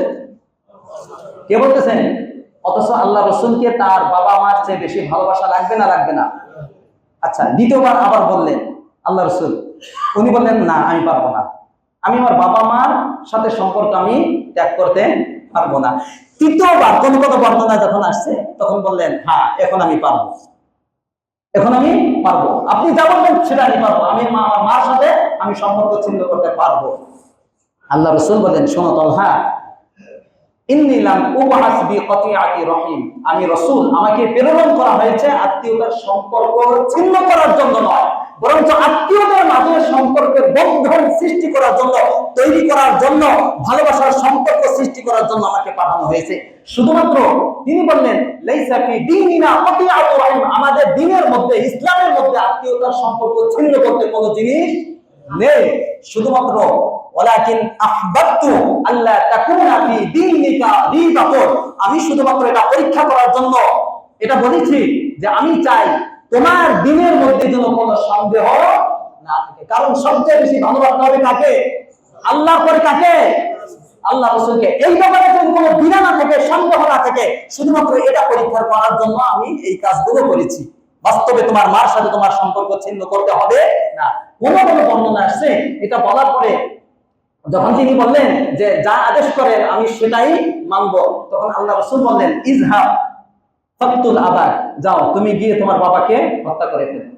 কে বলতেছেন? অথচ আল্লাহ রসুলকে তার বাবা মার চেয়ে বেশি ভালোবাসা লাগবে না লাগবে না? আচ্ছা, দ্বিতীয়বার আবার বললেন আল্লাহ রসুল, উনি বললেন না, আমি পারবো না, আমি আমার বাবা মার সাথে সম্পর্ক আমি ত্যাগ করতে পারবো না। তৃতীয়বার কোন কোন বর্ণনা যখন আসছে তখন বললেন হ্যাঁ, এখন আমি পারবো, এখন আমি পারবো, আপনি যা বলবেন সেটা আমি পারবো, আমি আমার মার সাথে আমি সম্পর্ক ছিন্ন করতে পারবো। আল্লাহ রসুল বলেন শোনো তলহা, ইন্নী লাম উবআস বিকাতিআতি রহিম, আমি রাসূল, আমাকে প্রেরণ করা হয়েছে আত্মীয়তার সম্পর্ক ছিন্ন করার জন্য নয়, বরং আত্মীয়দের মাঝে সম্পর্কের বন্ধন সৃষ্টি করার জন্য, তৈরি করার জন্য, ভালোবাসার সম্পর্ক সৃষ্টি করার জন্য আমাকে পাঠানো হয়েছে। শুধুমাত্র তিনি বললেন লাইসা ফি দীনিনা কাতিআতু রহিম, আমাদের দ্বীনের মধ্যে, ইসলামের মধ্যে আত্মীয়তার সম্পর্ক ছিন্ন করতে কোনো জিনিস নেই, শুধুমাত্র ওয়ালাকিন আহবাবতু আল্লা তাকুনা ফি দীনিকা রিবাতুন, আমি শুধুমাত্র এটা পরীক্ষা করার জন্য এটা বলেছি যে আমি চাই তোমার দ্বীনের মধ্যে যেন কোনো সন্দেহ না থাকে, কারণ সবচেয়ে বেশি ভালোবাসতে হবে কাকে? আল্লাহর পরে কাকে? আল্লাহ রাসূলকে। এই ব্যাপারে যদি কোনো দ্বিধা না থাকে, সন্দেহ না থাকে, শুধুমাত্র এটা পরীক্ষা করার জন্য আমি এই কাজগুলো করেছি। বাস্তবে তোমার মার সাথে তোমার সম্পর্ক ছিন্ন করতে হবে না। কোন কোন বর্ণনা আসছে এটা বলার পরে যখন তিনি বললেন যে যা আদেশ করেন আমি সেটাই মানব, তখন আল্লাহ রাসূল বললেন ইজহাব ফাকতুল আবাক, যাও তুমি গিয়ে তোমার বাবাকে হত্যা করে ফেলো।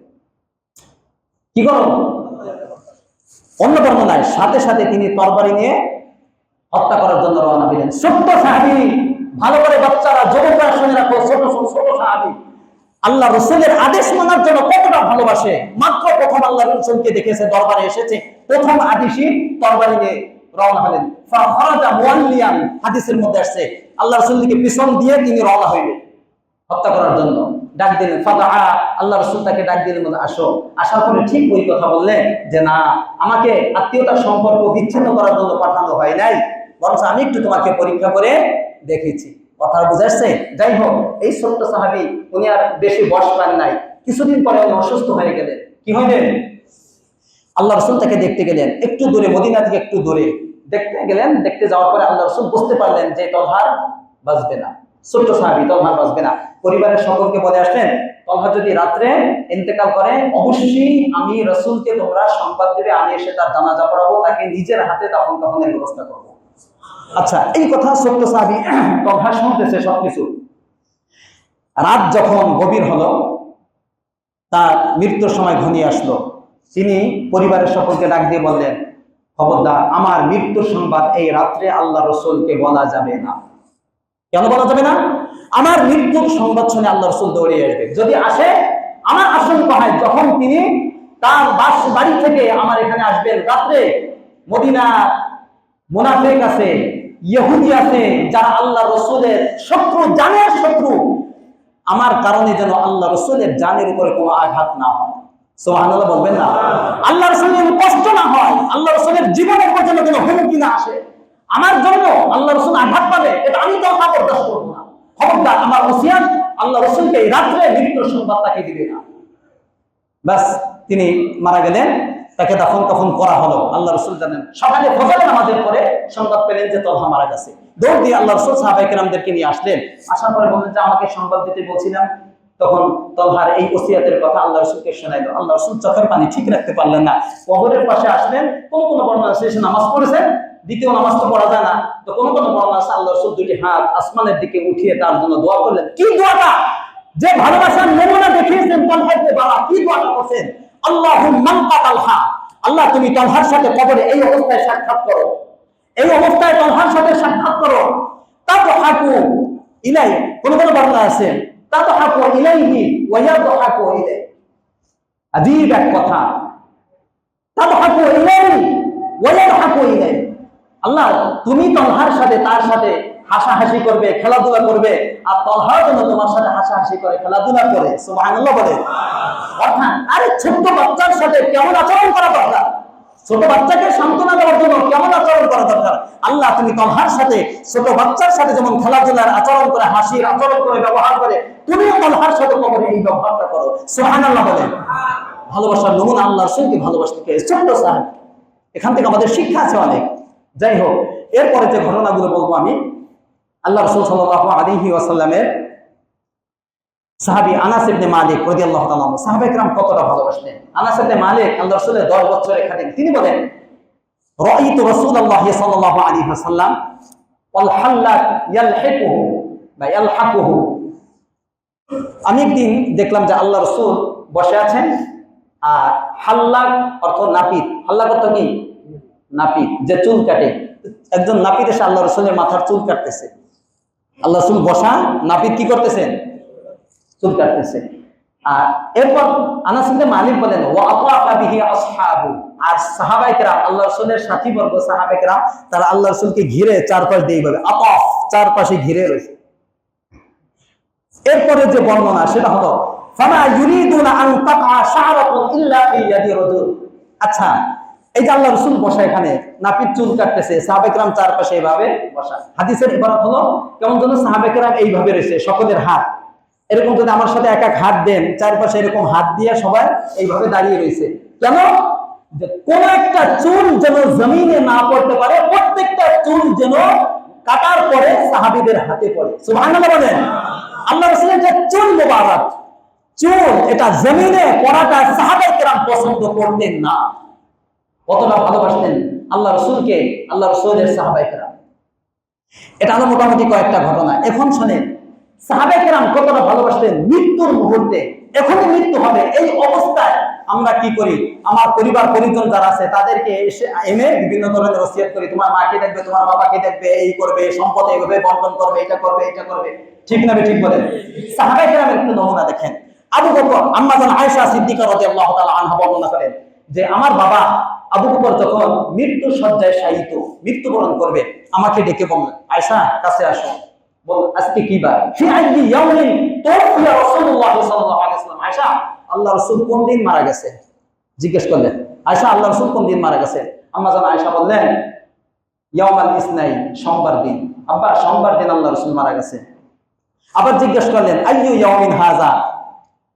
কি করো? অন্য বর্ণনায় সাথে সাথে তিনি তরবারি নিয়ে হত্যা করার জন্য রওনা দিলেন। ছোট্ট সাহাবী, ভালো করে বাচ্চারা, যুবকরা শুনে রাখো, ছোট ছোট সাহাবী আল্লাহ রসুলের আদেশ মানার জন্য কতটা ভালোবাসে। মাত্র প্রথম আল্লাহ রসুলকে দেখেছে, দরবারে এসেছে, প্রথম আদেশই তরবারি নিয়ে রওনা হলেন। ফাখারাজা মুআল্লিয়ান, হাদিসের মধ্যে আসছে আল্লাহ রসুলকে পিছন দিয়ে তিনি রওনা হইলেন হত্যা করার জন্য। ডাক দিলেন ফাদাআ, আল্লাহ রসুল তাকে ডাক দিলেন আসো। আসার পরে ঠিক ওই কথা বললেন যে না, আমাকে আত্মীয়তার সম্পর্ক বিচ্ছিন্ন করার জন্য পাঠানো হয় নাই, বরং আমি একটু তোমাকে পরীক্ষা করে দেখেছি। কথা বুঝাচ্ছে? যাই হোক, এই ছোট্ট সাহাবী উনি আর বেশি বয়স পান নাই, কিছুদিন পরে উনি অসুস্থ হয়ে গেলেন। কি হইলেন? আল্লাহ রসুল তাকে দেখতে গেলেন, একটু দূরে, মদিনা থেকে একটু দূরে দেখতে গেলেন। দেখতে যাওয়ার পরে আল্লাহ রসুল বুঝতে পারলেন যে তলহার বাঁচবে না, ছোট্ট সাহাবী তলহার বাঁচবে না। পরিবারের সকলকে বলে আসলেন তলহা যদি রাত্রে ইন্তেকাল করে অবশ্যই আমি রসুলকে তোমরা সংবাদ দেবে, আমি এসে তার জানাজা পড়াবো, তাকে নিজের হাতে দাফন কাফনের ব্যবস্থা করবো। আচ্ছা, এই কথা ছোট্ট সাহাবী তলহা শুনতেছে সবকিছু। রাত যখন গভীর হলো, তার মৃত্যুর সময় ঘনিয়ে আসলো, তিনি পরিবারের সকলকে ডাক দিয়ে বললেন খবরদার, আমার মৃত্যুর সংবাদ এই রাত্রে আল্লাহ রসুলকে বলা যাবে না। কেন বলা যাবে না? আমার মৃত্যুর সংবাদ শুনে আল্লাহ রসুল দৌড়ে আসবে, যদি আসে আমার আশঙ্কা হয় যখন তিনি তার বাড়ি থেকে আমার এখানে আসবেন রাত্রে, মদিনা মুনাফিক আছে, ইহুদি আছে, যারা আল্লাহ রসুলের শত্রু, জানের শত্রু, আমার কারণে যেন আল্লাহ রসুলের জানের উপরে কোনো আঘাত না হয়। সুবহানাল্লাহ বলবেন না? আল্লাহ রসুলের কষ্ট না হয়, আল্লাহ রসুলের জীবনের উপর যেন কোনো হুমকি না আসে, আমার জন্য আল্লাহ রসুল আঘাত পাবে, এটা আমি তো বরদাস্ত করবো না। খবরদার, আমার ওসিয়াত আল্লাহ রসুলকে এই রাত্রে মৃত্যুর সংবাদ তাকে দিবে না। ব্যাস, তিনি মারা গেলেন, তাকে দাফন কাফন করা হলো। আল্লাহ রসুল জানেন সকালে ফজরের নামাজের পরে সংবাদ পেলেন যে তলহা মারা গেছে। দৌড় দিয়ে আল্লাহ রসুল সাহাবায়ে কেরামদেরকে নিয়ে আসলেন। আসার পরে বললেন যে আমাকে সংবাদ দিতে বলছিলাম। তখন তলহার এই ওসিয়াতের কথা আল্লাহ রসুলকে শোনাইল। আল্লাহ রসুল চোখের পানি ঠিক রাখতে পারলেন না। কবরের পাশে আসলেন, কোন কোন বর্ণনা শেষে নামাজ পড়েছেন, দ্বিতীয় নামাজ তো পড়া যায় না, তো কোন কোন বর্ণনা আছে আল্লাহ রসুল দুটি হাত আসমানের দিকে উঠিয়ে তার জন্য দোয়া করলেন। কি দোয়াটা, যে ভালোবাসার নমুনা দেখিয়েছেন তলহাকে বাবা, কি দোয়াটা করছেন, আল্লাহুম্মা তালহা, আল্লাহ তুমি তলহার সাথে কবরে এই অবস্থায় সাক্ষাৎ করো, এই অবস্থায় তলহার সাথে সাক্ষাৎ করো। তাদহাকু ইলাই, কোন কোন বর্ণনা আছে তাদহাকু ইলাইহি ওয়া ইয়াদহাকু ইলাই। আজীব এক কথা, তাদহাকু ইলাইহি ওয়া ইয়াদহাকু ইলাই। আল্লাহ তুমি তলহার সাথে তার সাথে হাসাহাসি করবে, খেলাধুলা করবে, আর তলহা যেন তোমার সাথে হাসাহাসি করে, খেলাধুলা করে। সুবহানাল্লাহ বলে। অর্থাৎ আরে ছোট বাচ্চার সাথে কেমন আচরণ করা দরকার, ছোট বাচ্চাকে সান্ত্বনা দেওয়ার জন্য কেমন আচরণ করা দরকার, আল্লাহ তুমি তলহার সাথে ছোট বাচ্চার সাথে যেমন খেলাধুলার আচরণ করে, হাসির আচরণ করে, ব্যবহার করে, তুমিও তলহার সাথে কবরে এই ব্যবহারটা করো। সুবহানাল্লাহ বলে। ভালোবাসার নমুনা আল্লাহর সঙ্গে ভালোবাসতে ছোট্ট সাহাবী, এখান থেকে আমাদের শিক্ষা আছে অনেক। যাই হোক, এরপরে যে ঘটনাগুলো বলবো আমি, আল্লাহ রাসূল সাল্লাল্লাহু আলাইহি ওয়াসাল্লামের সাহাবী আনাস ইবনে মালিক রাদিয়াল্লাহু তাআলা আনহু, সাহাবায়ে কেরাম কতটা ভালোবাসতেন। আনাস ইবনে মালিক আল্লাহর রাসূলের 10 বছরের খাদেম। তিনি বলেন, রাআইতু রাসূলুল্লাহ সাল্লাল্লাহু আলাইহি ওয়াসাল্লাম ওয়াল হাল্লাক ইয়ালহিকুহু বা ইয়ালহাকুহু। আমি একদিন দেখলাম যে আল্লাহর রাসূল বসে আছেন, আর হাল্লাক অর্থ নাপিত। হাল্লাক অর্থ কি? নাপিত, যে চুল কাটে। একজন নাপিত এসে আল্লাহ রাসূলের মাথার চুল কাটতেছে। আল্লাহ রাসূল বসা, নাপিত কি করতেছেন? চুল কাটতেছে। আর এরপর আনাস ইবনে মালিক বলেন, ওয়া আতাফা বিহি আসহাবু, আর সাহাবায়ে কেরাম আল্লাহ রাসূলের সাথীবর্গ সাহাবায়ে কেরাম তারা আল্লাহ রাসূলকে ঘিরে চারপাশ দিয়ে এইভাবে আতাফ, চারপাশে ঘিরে রয়েছে। এরপরে যে বর্ণনা সেটা হলো, ফামা ইউরিদুনা আন তাকআ শা'রাতুন ইল্লা ফি ইয়াদি রাজুল। আচ্ছা, এই যে আল্লাহ রাসূল বসা, এখানে নাপিত চুল কাটতেছে, সাহাবায়ে কেরাম চারপাশে এইভাবে বসা। হাদিসের ইবারত হলো কেমন যেন সাহাবায়ে কেরাম এইভাবে রয়েছে, সকলের হাত এরকম। যদি আমার সাথে এক এক হাত দেন, চারপাশে এরকম হাত দিয়ে সবাই এইভাবে দাঁড়িয়ে রয়েছে। কেন? যে কোন একটা চুল যেন জমিনে না পড়তে পারে, প্রত্যেকটা চুল যেন কাটার পরে সাহাবীদের হাতে পড়ে। সুবহানাল্লাহ বলেন। আল্লাহ রাসূলের যে চুল মোবারক, চুল এটা জমিনে পড়াটা সাহাবায়ে কেরাম পছন্দ করতেন না। কতটা ভালোবাসতেন আল্লাহ রাসূলকে, আল্লাহ রাসূলের সাহাবায়ে কেরাম। এটা হলো মোটামুটি কয়েকটা ঘটনা। এখন শুনেন সাহাবায়ে কেরাম কতটা ভালোবাসতেন মৃত্যুর মুহূর্তে, এখনই মৃত্যু হবে, এই অবস্থায় আমরা কি করি, আমার পরিবার পরিজন যারা আছে তাদেরকে এনে বিভিন্ন ধরনের ওসিয়ত করি, তোমার মাকে দেখবে, তোমার বাবাকে দেখবে, এই করবে, সম্পদ এইভাবে বন্টন করবে, এটা করবে, এটা করবে। ঠিক না? ঠিক বলেন। সাহাবায়ে কেরামের একটু নমুনা দেখেন। আবু বকর, আম্মা জান আয়েশা সিদ্দিকা রাদিয়াল্লাহু তাআলা আনহা বর্ণনা করেন যে আমার বাবা আবু বকর যখন মৃত্যু শয্যায় শায়িত, মৃত্যুবরণ করবে, আমাকে ডেকে বললেন, আয়েশা কাছে আসো, বল আজকে কি বার? ফি আইয়ি ইয়াউমিন তুফিয়া রাসূলুল্লাহ সাল্লাল্লাহু আলাইহি ওয়াসাল্লাম। আয়েশা, আল্লাহর রাসূল কোন দিন মারা গেছে? জিজ্ঞেস করলেন, আয়েশা আল্লাহর রাসূল কোন দিন মারা গেছে? আম্মা জান আয়েশা বললেন, ইয়াউমাল ইসনাইন, সোমবার দিন। আব্বা, সোমবার দিন আল্লাহর রাসূল মারা গেছে। আবার জিজ্ঞেস করলেন, আইয়ু ইয়াউমিন হাযা,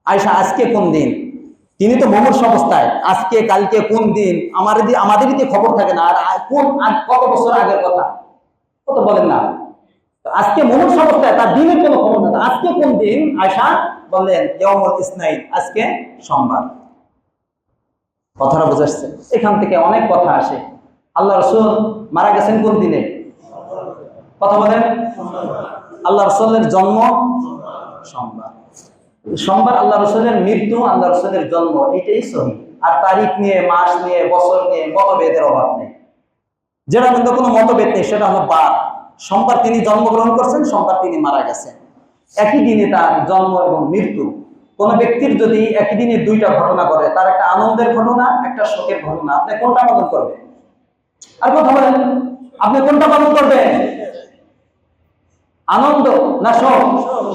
আয়েশা আজকে কোন দিন? তিনি তো মুমূর্ষ অবস্থায়, আজকে কালকে কোন দিন আমাদেরই খবর থাকে না, আর কোন কত বছর আগের কথা কত বলেন না। আজকে মুমূর্ষ অবস্থায়, তার দিনের কোনো খবর না, আজকে কোন দিন? আয়েশা বললেন ইয়াউমুল ইসনাইন, আজকে সোমবার। কথাটা বুঝাচ্ছে? এখান থেকে অনেক কথা আসে। আল্লাহ রাসূল মারা গেছেন কোন দিনে? কথা বলেন। আল্লাহ রাসূলের জন্ম সোমবার, সোমবার আল্লাহ রাসূলের মৃত্যু, আল্লাহ রাসূলের জন্ম, এটাই সহিহ। আর তারিখ নিয়ে, মাস নিয়ে, বছর নিয়ে মতভেদের অভাব নেই। যেটা কিন্তু কোনো মতভেদ নেই সেটা হলো বার। সোমবার তিনি জন্মগ্রহণ করছেন, সোমবার তিনি মারা গেছেন। একই দিনে তার জন্ম এবং মৃত্যু। কোন ব্যক্তির যদি একই দিনে দুইটা ঘটনা ঘটে, তার একটা আনন্দের ঘটনা, একটা শোকের ঘটনা, আপনি কোনটা পালন করবেন? আর কথা বলেন, আপনি কোনটা পালন করবেন? আনন্দ না শোক?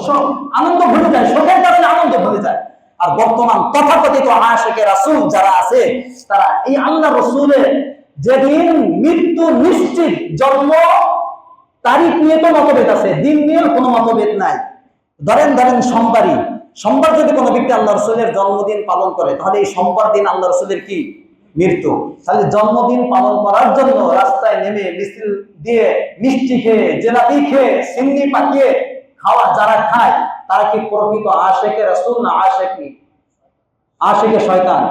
শোক। আনন্দ ভুলে যায়, শোকের কারণে আনন্দ ভুলে যায়। আর বর্তমান তথাকথিত আশিকে রাসূল যারা আছে, তারা এই আল্লাহ রাসূলের যেদিন মৃত্যু নিশ্চিত, জন্ম তারিখ নিয়ে তো মতভেদ আছে, দিন নিয়ে কোনো মতভেদ নাই। ধরেন সোমবারই, সোমবার যদি কোনো ব্যক্তি আল্লাহ রসুলের জন্মদিন পালন করে, তাহলে এই সোমবার দিন আল্লাহ রসুলের কি মৃত্যু। তাহলে জন্মদিন পালন করার জন্য রাস্তায় নেমে মিছিল দিয়ে মিষ্টি খেয়ে, জেলাপি খেয়ে, সিন্নি পাকিয়ে খাওয়া যারা খায়, তারা কি প্রকৃত আশেকে রাসূল না আশেকে শয়তান?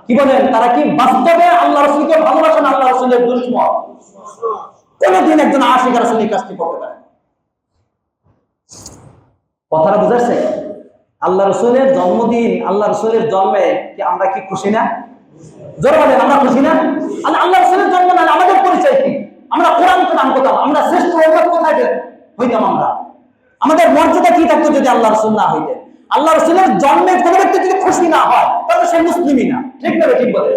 কি বলেন, তারা কি বাস্তবে আল্লাহ রসুলকে ভালোবাসেন, আল্লাহ রসুলের দুশমন? কোনদিন একজন আশেকে রাসূল এই কাজটি করতে পারে? কথাটা বুঝাচ্ছে? আল্লাহ রসুলের জন্মদিন, আল্লাহ রসুলের জন্মে কি আমরা কি খুশি না? জোরে বলেন, আমরা খুশি না? আল্লাহ রসুলের জন্ম না আমাদের পরিচয় কি? আমরা কোরআন কোরআন কোথাও, আমরা শ্রেষ্ঠ কোথায় হইতাম? আমাদের মর্যাদা কি থাকতো যদি আল্লাহ রসুল না হইতেন? আল্লাহ রসুলের জন্মে কোনো ব্যক্তি যদি খুশি না হয়, তাহলে সে মুসলিমই না। ঠিক না? ঠিক বলে।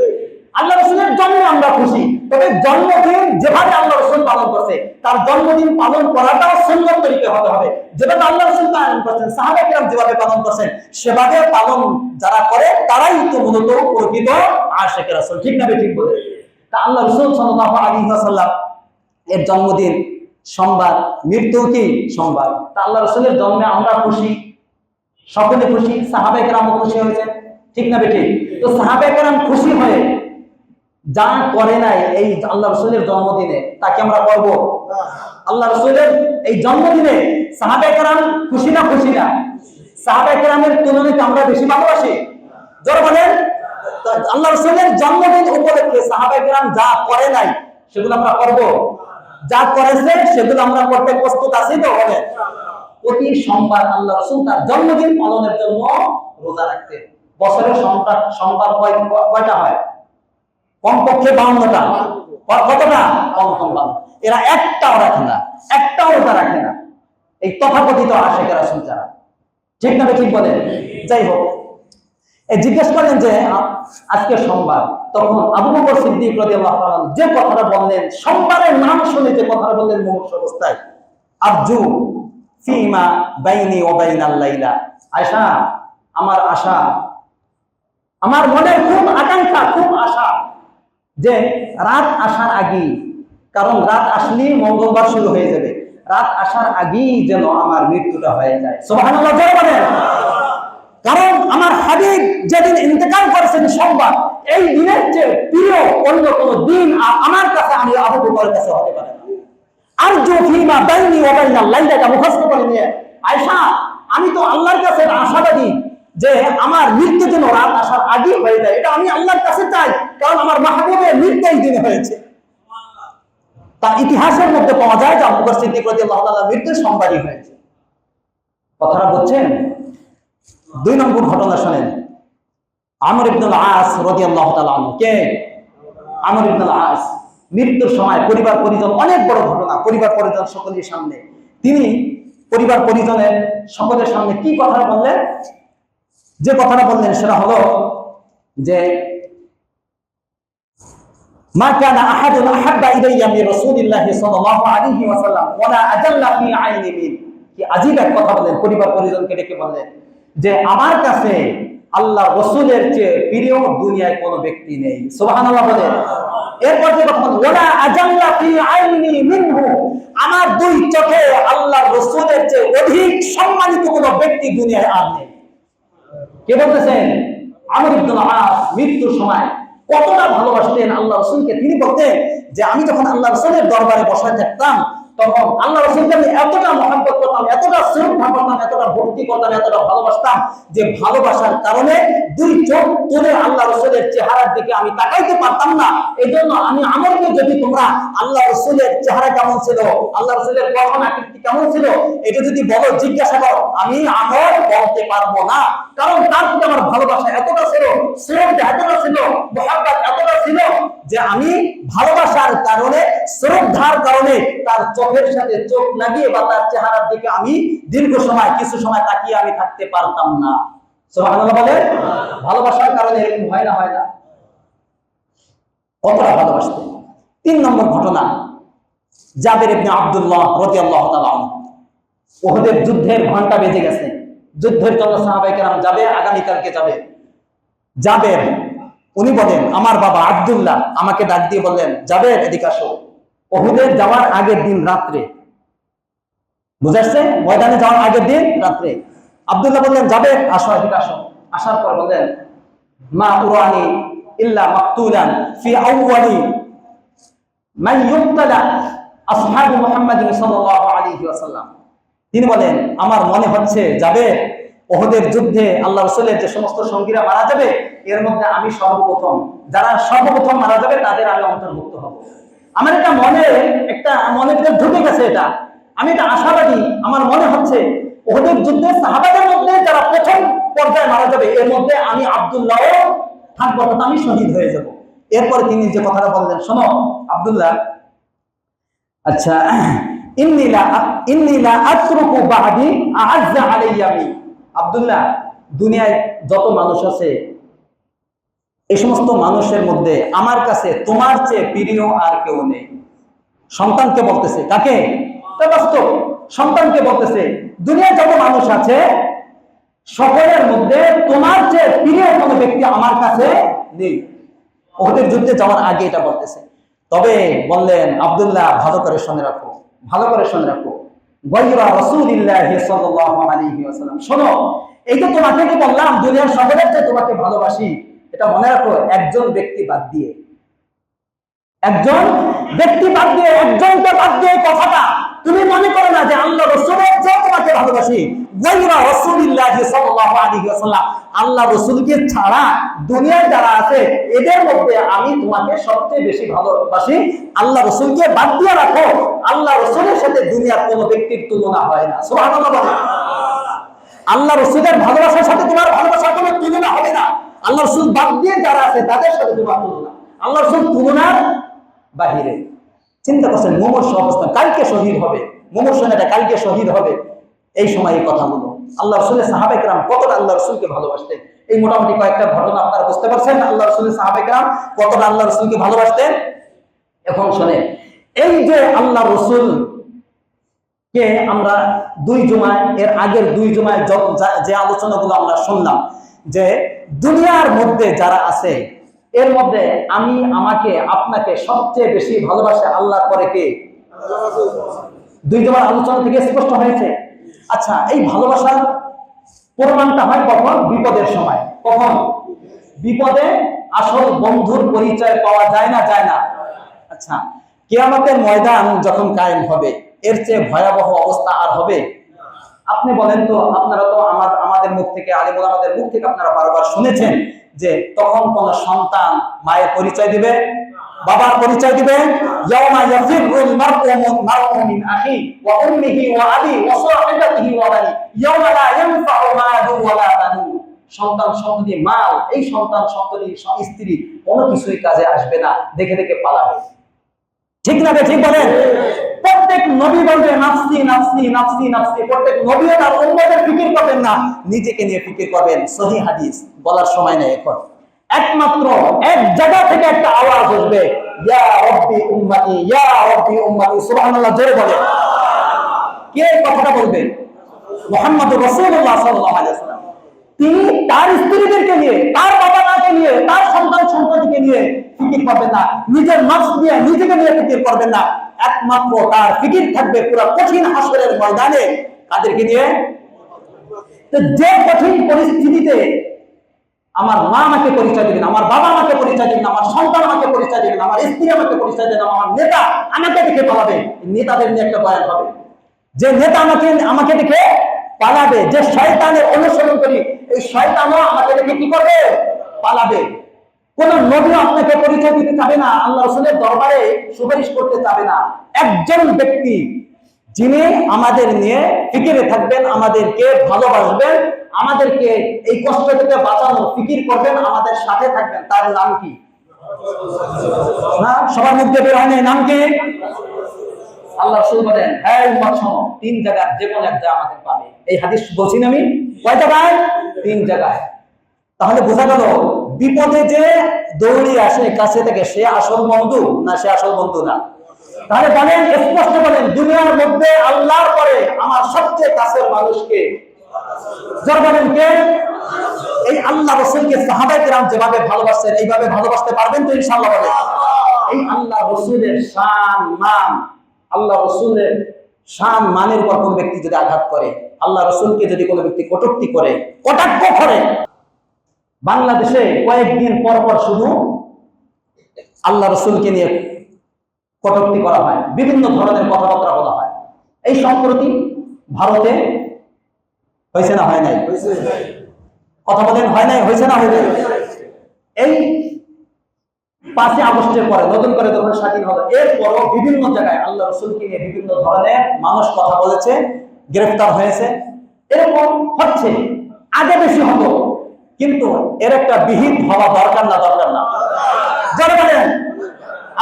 আল্লাহ রসুলের জন্মে আমরা খুশি, তবে জন্মদিন যেভাবে আল্লাহ রসুল পালন করছে, তার জন্মদিন পালন করাটাও সুন্নত তরিকে হতে হবে। যেভাবে আল্লাহ রসুল পালন করছেন, সাহাবা কিরাম যেভাবে পালন করছেন, সেভাবে পালন যারা করে তারাই তো মূলত প্রকৃত আশিকে রাসূল। ঠিক না? ঠিক বলে। তা আল্লাহ রসুল সাল্লাল্লাহু আলাইহি ওয়াসাল্লাম এর জন্মদিন সোমবার, মৃত্যু কি সোমবার। তা আল্লাহ রসুলের জন্মে আমরা খুশি, সকলে খুশি, সাহাবায়ে কেরামও খুশি হয়েছে। ঠিক না? ঠিক। তো সাহাবায়ে কেরাম খুশি হয়ে যা করে নাই এই আল্লাহ রসুলের জন্মদিনে, তাকে আমরা করব? আল্লাহ রসুলের এই জন্মদিনে সাহাবায়ে কেরাম খুশি না খুশি না? সাহাবায়ে কেরামের তুলনায় আমরা বেশি ভালোবাসি। জোরে বলেন। আল্লাহ রসুলের জন্মদিন উপলক্ষে সাহাবায়ে কেরাম যা করে নাই সেগুলো আমরা করব? যা করেছে সেগুলো আমরা করতে প্রস্তুত আছি তো? বলেন। প্রতি সোমবার আল্লাহ রসুল তার জন্মদিন পালনের জন্য রোজা রাখতেন। বছরের সোমবার কয়টা হয়? কমপক্ষে 52টা। কতটা? কম 52। এরা একটাও রাখে না, একটাও রোজা রাখে না, এই তথাকথিত আশিকে রাসূল যারা। ঠিক না? ঠিক বলেন। যাই হোক, জিজ্ঞেস করলেন যে আজকে সোমবার, তখন আবু বকর সিদ্দিক রাদিয়াল্লাহু তাআলা যে কথাটা বললেন, সোমবারের নাম শুনে যে কথাটা বললেন মুমূর্ষু অবস্থায়, আরজু ফিমা বাইনি ওয়া বাইনাল লাইলা, আয়েশা, আমার আশা, আমার মনে খুব আকাঙ্ক্ষা, খুব আশা যে রাত আসার আগেই, কারণ রাত আসলেই মঙ্গলবার শুরু হয়ে যাবে, রাত আসার আগেই যেন আমার মৃত্যুটা হয়ে যায়। সুবহানাল্লাহ বলেন। কারণ আমার হাবিব যেদিন ইন্তেকাল করেছেন সোমবার, এই দিনের চেয়ে প্রিয় অন্য কোন দিন আমার কাছে, আমি আবু বকরের কাছে হতে পারে না। আর ফিমা বাইনি ওয়া বাইনাল লাইলা মুখস্থ করে নিয়ে, আয়েশা, আমি তো আল্লাহর কাছে আশাবাদী যে আমার মৃত্যু যেন রাত আসার আগেই হয়ে যায়, এটা আমি আল্লাহর কাছে চাই, কারণ আমার মাহবুবের মৃত্যু এই দিনে হয়েছে। তা ইতিহাসের মধ্যে পাওয়া যায় যে আবু বকর সিদ্দিক রাদিয়াল্লাহু তাআলা মৃত্যু সোমবারই হয়েছে। কথাটা বুঝছেন? 2 নম্বর ঘটনা শুনেন। আমর ইবনুল আস রাদিয়াল্লাহু তাআলা আনহু। কে? আমর ইবনুল আস। মৃত্যুর সময় পরিবার পরিজন, অনেক বড় ঘটনা, পরিবার পরিজন সকলের সামনে, তিনি পরিবার পরিজনের সকলের সামনে কি কথা বললেন? যে কথাটা বললেন সেটা হলো যে মা কানা আহাদুন আহাব্বা ইলাইয়া মিন রাসূলিল্লাহি সাল্লাল্লাহু আলাইহি ওয়াসাল্লাম ওয়া লা আজাল্লা ফি আইনি মিন। কি আজীব এক কথা বলেন, পরিবার পরিজনকে ডেকে বললেন যে আমার কাছে আল্লাহ রাসূলের চেয়ে প্রিয় দুনিয়ায় কোনো ব্যক্তি নেই। সুবহানাল্লাহ বলেন। এরপর যে কথা বলেন, ওয়া লা আজাল্লা ফি আইনি মিনহু, আমার 2 চোখে আল্লাহ রাসূলের চেয়ে অধিক সম্মানিত কোনো ব্যক্তি দুনিয়ায় আর নেই। কে বলতেছেন? আমর ইবনুল আস মৃত্যুর সময় কতটা ভালোবাসতেন আল্লাহ রাসূলকে। তিনি বলতেন যে আমি যখন আল্লাহ রাসূলের দরবারে বসে থাকতাম, তখন আল্লাহ রাসূলকে আমি এতটা মহব্বত করতাম, এতটা শ্রদ্ধা করতাম, এতটা ভক্তি করতাম, এতটা ভালোবাসতাম যে ভালোবাসার কারণে 2 চোখ তুলে আল্লাহ রাসূলের চেহারার দিকে আমি তাকাইতে পারতাম না। এজন্য আমি আমরকে, যদি তোমরা আল্লাহ রাসূলের চেহারা কেমন ছিল, আল্লাহ রাসূলের গঠন আকৃতি কেমন ছিল, এটা যদি বলো, জিজ্ঞাসা করো, আমি আমর বলতে পারবো না। কারণ তার প্রতি আমার ভালোবাসা এতটা ছিল, শ্রদ্ধা এতটা ছিল, মহব্বত এতটা ছিল যে আমি ভালোবাসার কারণে, শ্রদ্ধার কারণে তার চোখের সাথে চোখ লাগিয়ে বা তার চেহারার দিকে আমি দীর্ঘ সময়, কিছু সময় তাকিয়ে আমি থাকতে পারতাম না। সুবহানাল্লাহ বলে। ভালোবাসার কারণে এরকম হয় না? হয় না? কতটা ভালোবাসতেন। 3 নম্বর ঘটনা, জাবের ইবনে আব্দুল্লাহ রাদিয়াল্লাহু তাআলা আনহু। উহুদের যুদ্ধের ঘন্টা বেজে গেছে, যুদ্ধের জন্য সাহাবায়ে কেরাম যাবে, আগামীকালকে যাবে। জাবের উনি বলেন আমার বাবা আব্দুল্লাহ আমাকে ডাক দিয়ে বললেন, যাবে এদিকে আসো। উহুদে যাওয়ার আগের দিন রাত্রে, বুঝাচ্ছে ময়দানে যাওয়ার আগের দিন রাত্রে আব্দুল্লাহ বললেন, যাবে, আসো এদিকে আসো। আসার পর বললেন, মা উরানি ইল্লা মাকতুলান ফি আউয়ালি মান ইউক্তালা আসহাবু মুহাম্মাদিন সাল্লাল্লাহু আলাইহি ওয়াসাল্লাম। তিনি বলেন, আমার মনে হচ্ছে যাবে উহুদের যুদ্ধে আল্লাহ রাসূলের যে সমস্ত সঙ্গীরা মারা যাবে, এর মধ্যে আমি সর্বপ্রথম, যারা সর্বপ্রথম মারা যাবে তাদের আমি অন্তর্ভুক্ত হব। আমার এটা মনে ভিতরে ঢুকে গেছে, এটা আমি এটা আশাবাদী। আমার মনে হচ্ছে উহুদের যুদ্ধে সাহাবাদের মধ্যে যারা প্রথম পর্যায়ে মারা যাবে, এর মধ্যে আমি আব্দুল্লাহ থাকবো, অর্থাৎ আমি শহীদ হয়ে যাব। এরপরে তিনি যে কথাটা বললেন, শোনো আব্দুল্লাহ, আচ্ছা, ইন্নী লা আতরুকু বা'দি আ'আজ্জা আলাইয়া মিন। আব্দুল্লাহ, দুনিয়ায় যত মানুষ আছে এই সমস্ত মানুষের মধ্যে আমার কাছে তোমার চেয়ে প্রিয় আর কেউ নেই। সন্তানকে বলতেছে, কাকে? বাস্তব সন্তানকে বলতেছে, দুনিয়ায় যত মানুষ আছে সকলের মধ্যে তোমার চেয়ে প্রিয় কোনো ব্যক্তি আমার কাছে নেই। উহুদের যুদ্ধে যাওয়ার আগে এটা বলতেছে। তবে বললেন, আব্দুল্লাহ, ভালো করে শুনে রাখো, ভালো করে শুনে রাখো, গায়রা রাসূলিল্লাহি সাল্লাল্লাহু আলাইহি ওয়াসাল্লাম। শোনো, এই যে তোমাকে যে বললাম দুনিয়ার সকলের চেয়ে তোমাকে ভালোবাসি, এটা মনে রাখো একজন ব্যক্তি বাদ দিয়ে, একজন ব্যক্তি বাদ দিয়ে, একজনকে বাদ দিয়ে কথাটা তুমি মনে করো না যে আল্লাহ রাসূলের চেয়ে তোমাকে ভালোবাসি। গায়রা রাসূলিল্লাহি সাল্লাল্লাহু আলাইহি ওয়াসাল্লাম, আল্লাহ রাসূলকে ছাড়া দুনিয়ায় যারা আছে এদের মধ্যে আমি তোমাকে সবচেয়ে বেশি ভালোবাসি। আল্লাহ রাসূলকে বাদ দিয়ে রাখো, আল্লাহ রাসূলের সাথে দুনিয়ার কোনো ব্যক্তির তুলনা হয় না। সুবহানাল্লাহ বলেন। আল্লাহ রাসূলের ভালোবাসার সাথে তোমার ভালোবাসার কোনো তুলনা হবে না। আল্লাহ রাসূল বাদ দিয়ে যারা আছে তাদের সাথে তোমার তুলনা, আল্লাহ রাসূল তুলনার বাহিরে। চিন্তা করছেন মুমূর্ষু অবস্থা, কালকে শহীদ হবে, মুমূর্ষু না, কালকে শহীদ হবে। এই সময় এই কথাগুলো আল্লাহ রাসূলের সাহাবায়ে কেরাম কতটা আল্লাহ রাসূলকে ভালোবাসতেন, এই মোটামুটি কয়েকটা ঘটনা আপনারা বুঝতে পারছেন আল্লাহ রাসূলের সাহাবায়ে কেরাম কতটা আল্লাহ রাসূলকে ভালোবাসতেন। এখন শুনেন, এই যে আল্লাহ রাসূল কে আমরা দুই জুমায়, এর আগের দুই জুমায় যে আলোচনাগুলো আমরা শুনলাম, যে দুনিয়ার মধ্যে যারা আছে এর মধ্যে আমি, আমাকে, আপনাকে সবচেয়ে বেশি ভালোবাসে আল্লাহর পরে কে? দুই জুমার আলোচনা থেকে স্পষ্ট হয়েছে। আচ্ছা, এই ভালোবাসার প্রমাণটা হয় কখন? বিপদের সময়। কখন? বিপদে আসল বন্ধুর পরিচয় পাওয়া যায় না, যায় না? আচ্ছা, কিয়ামতের ময়দান যখন কায়েম হবে, এর চেয়ে ভয়াবহ অবস্থা আর হবে? আপনি বলেন তো, আপনারা তো আমাদের মুখ থেকে, আলেম ওলামাদের মুখ থেকে আপনারা বারবার শুনেছেন যে তখন কোন সন্তান মায়ের পরিচয় দিবে, বাবার পরিচয় দিবে। ইয়াউমা ইয়াফিরুল মার'উ মিন আখি ওয়া উম্মিহি ওয়া আবি ওয়া সাহিবাতিহি ওয়া বানি ইয়াউমা লা ইয়ানফা'ু মালুন ওয়া লা বানুন। সন্তান সন্ততি, মাল, এই সন্তান সন্ততি, স্ত্রী কোনো কিছুই কাজে আসবে না, দেখে দেখে পালাবে। ঠিক না? ঠিক বলেন। প্রত্যেক নবী বলবে নাফসি নাফসি নাফসি নাফসি। প্রত্যেক নবীও তার উম্মতের ফিকির করবেন না, নিজেকে নিয়ে ফিকির করবেন। সহিহ হাদিস বলার সময় নেই এখন। একমাত্র এক জায়গা থেকে একটা আওয়াজ আসবে, ইয়া রাব্বি উম্মতি, ইয়া রাব্বি উম্মতি। সুবহানাল্লাহ, জোরে বলে। কে কথাটা বলবে? মুহাম্মদুর রাসূলুল্লাহ সাল্লাল্লাহু আলাইহি ওয়াসাল্লাম। তিনি তার স্ত্রীদেরকে নিয়ে, তার বাবা মাকে নিয়ে, তার সন্তান সন্ততিকে নিয়ে ফিকির করবেন না, নিজের নফস নিয়ে, নিজেকে নিয়ে ফিকির করবেন না। একমাত্র তার ফিকির থাকবে পুরো কঠিন হাসরের ময়দানে কাদেরকে নিয়ে? তো যে কঠিন পরিস্থিতিতে আমার মা আমাকে পরিচয় দিবেন, আমার বাবা আমাকে পরিচয় দিবেন, আমার সন্তান আমাকে পরিচয় দিবেন, আমার স্ত্রী আমাকে পরিচয় দেবেন, আমার নেতা আমাকে দেখে পালাবে। নেতাদের নিয়ে একটা বয়ান হবে, যে নেতা আমাকে দেখে পালাবে, যে শয়তানের অনুসরণ করি, এই শয়তানও আমাকে দেখে কি করবে? পালাবে। কোন নবী আপনাকে পরিচয় দিতে চাবে না, আল্লাহ রাসূলের দরবারে সুপারিশ করতে চাবে না। একজন ব্যক্তি যিনি আমাদের নিয়ে ফিকিরে থাকবেন, আমাদেরকে ভালোবাসবেন, আমাদেরকে এই কষ্ট থেকে বাঁচানোর ফিকির করবেন, আমাদের সাথে থাকবেন, তার নাম কি? না, সবার মুখে বের হয় না, নাম কি? আল্লাহ রাসূল বলেন, হ্যাঁ উম্মত শোনো, তিন জায়গায় যে কোনো এক জায়গায় আমাদের পাবে। এই হাদিস বলছি না আমি, কয় জায়গায়? তিন জায়গায়। তাহলে বোঝা গেল বিপদে যে দৌড়ি আসে কাছে থেকে, সে আসল বন্ধু না, সে আসল বন্ধু না? তাহলে বলেন, স্পষ্ট বলেন, দুনিয়ার মধ্যে আল্লাহর পরে আমার সবচেয়ে কাছের মানুষকে যারা বলেন কে? এই আল্লাহ রাসূলকে সাহাবায়ে কেরাম যেভাবে ভালোবাসেন এইভাবে ভালোবাসতে পারবেন তো ইনশাআল্লাহ বলে। এই আল্লাহ রাসূলের শান মান, আল্লাহ রাসূলের শান মানের উপর কোন ব্যক্তি যদি আঘাত করে, আল্লাহ রাসূলকে যদি কোনো ব্যক্তি কটূক্তি করে, কটাক্ষ করে, বাংলাদেশে কয়েকদিন পর পর শুধু আল্লাহ রাসূলকে নিয়ে কটূক্তি করা হয়, বিভিন্ন ধরনের কথাবার্তা বলা হয়। এই সম্প্রতি ভারতে হয়েছে না হয় নাই? কথা বলেন হয় নাই, হয়েছে না হয় নাই? এই 5 আগস্টের পরে নতুন করে যখন স্বাধীন হলো, এরপরও বিভিন্ন জায়গায় আল্লাহ রাসূলকে নিয়ে বিভিন্ন ধরনের মানুষ কথা বলেছে, গ্রেফতার হয়েছে, এরকম হচ্ছে। আগে বেশি হতো, কিন্তু এর একটা বিহিত হওয়া দরকার না? দরকার না? যারা বলেন